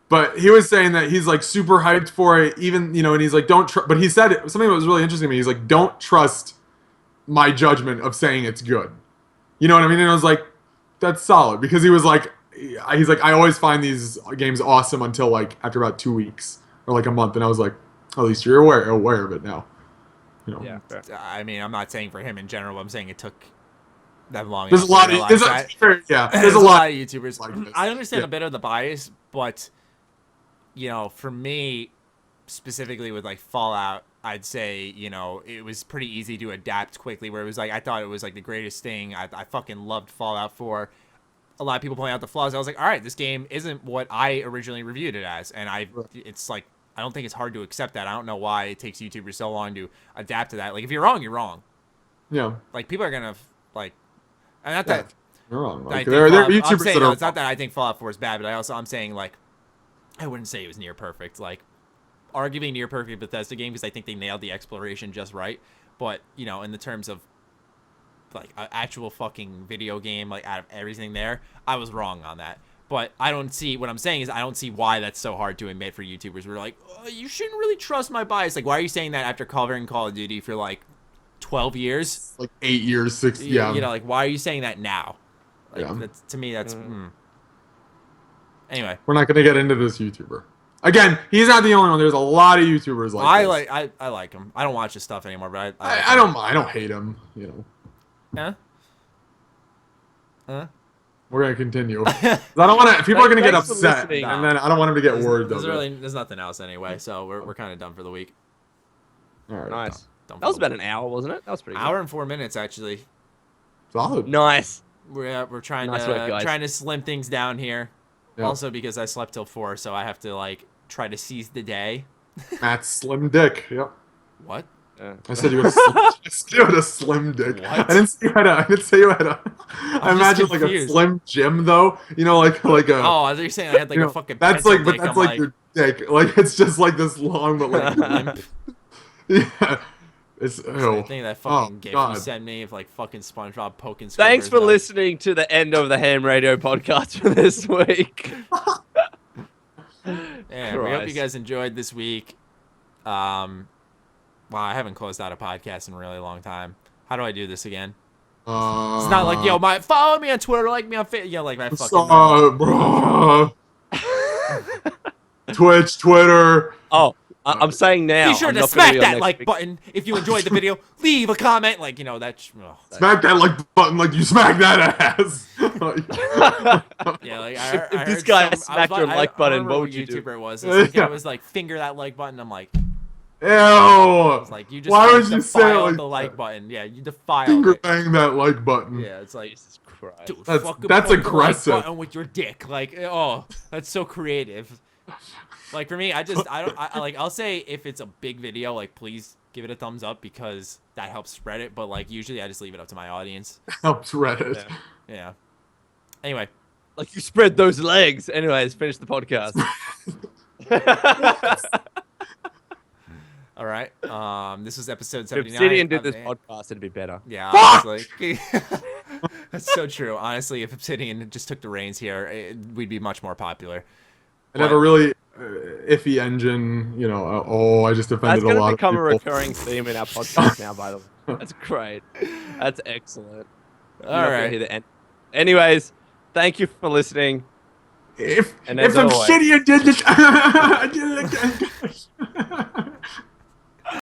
But he was saying that he's super hyped for it, even and he's but he said something that was really interesting to me. He's like, don't trust my judgment of saying it's good. You know what I mean? And I was like, that's solid, because he was he's like, I always find these games awesome until after about 2 weeks or a month, and I was like, at least you're aware of it now. Yeah. I mean, I'm not saying for him in general. But I'm saying it took that long. There's a lot of YouTubers like this. I understand a bit of the bias, but for me, specifically with Fallout, I'd say, it was pretty easy to adapt quickly, where it was I thought it was the greatest thing. I fucking loved Fallout 4. A lot of people pointing out the flaws. I was like, all right, this game isn't what I originally reviewed it as. And I don't think it's hard to accept that. I don't know why it takes YouTubers so long to adapt to that. If you're wrong, you're wrong. Yeah. People are going to, and not that. You're wrong. There are YouTubers that are... It's not that I think Fallout 4 is bad, but I'm saying, I wouldn't say it was near perfect. Arguably near perfect Bethesda game, because I think they nailed the exploration just right. But, in the terms of an actual fucking video game, out of everything there, I was wrong on that. But I don't see, what I'm saying is I don't see why that's so hard to admit for YouTubers. We're you shouldn't really trust my bias. Why are you saying that after covering Call of Duty for 12 years. Like 8 years, 6. Yeah. You know, like why are you saying that now? Like Yeah. that's, to me, that's. Anyway, we're not gonna get into this YouTuber. Again, he's not the only one. There's a lot of YouTubers like this. I like him. I don't watch his stuff anymore, but I don't hate him. You know. Huh? We're gonna continue. I don't want to. People are gonna get upset, listening. and then I don't want him to get word. There's nothing else anyway, so we're kind of done for the week. All right. Nice. That was about an hour, wasn't it? That was pretty good. Hour and 4 minutes actually. Solid. Nice. We're trying Nice to work, guys. trying to slim things down here. Yep. Also because I slept till 4, so I have to like try to seize the day. Matt's slim dick. Yep. What? I said you had a slim dick. What? I didn't say you had a. I imagine like a slim Jim though. You know, like a. Oh, I thought you were saying I had like a fucking. That's pencil like, but dick. that's I'm like your dick. Like it's just like this long, but like. limp. Yeah. It's I think that fucking gif God. you sent me of like fucking SpongeBob poking. Thanks for Squidward's listening to the end of the H.A.M Radio Podcast for this week. Yeah, we hope you guys enjoyed this week. Wow, I haven't closed out a podcast in a really long time. How do I do this again? It's not like, yo, follow me on Twitter, like me on Facebook. Yeah, like my fucking. Bro. Twitch, Twitter. Oh, I'm saying now. Be sure to smack that like button if you enjoyed the video. Leave a comment, like, you know, that's. Smack that like button like you smack that ass. Yeah, like if this guy smacked your like button, what would you do? YouTuber it was. It's like, it was like finger that like button. I'm like, ew. It's like you just why would you say defile like the like button? Yeah, you defile finger it. bang that like button? Yeah, it's like, Jesus Christ. dude, That's fucking aggressive. poke the like button with your dick. Like, oh, that's so creative. Like for me, I'll say if it's a big video, like please give it a thumbs up because that helps spread it. But like usually I just leave it up to my audience. Helps Reddit. Yeah. Anyway. Like you spread those legs. Anyways, finish the podcast. All right. This was episode If 79. Obsidian did this podcast, it'd be better. Yeah, honestly. That's so true. Honestly, if Obsidian just took the reins here, we'd be much more popular. And have a really iffy engine, you know. I just offended a lot of people. That's going to become a recurring theme in our podcast now, by the way. That's great. That's excellent. All right. Hear the end. Anyways, thank you for listening. If Obsidian did this, I did it again.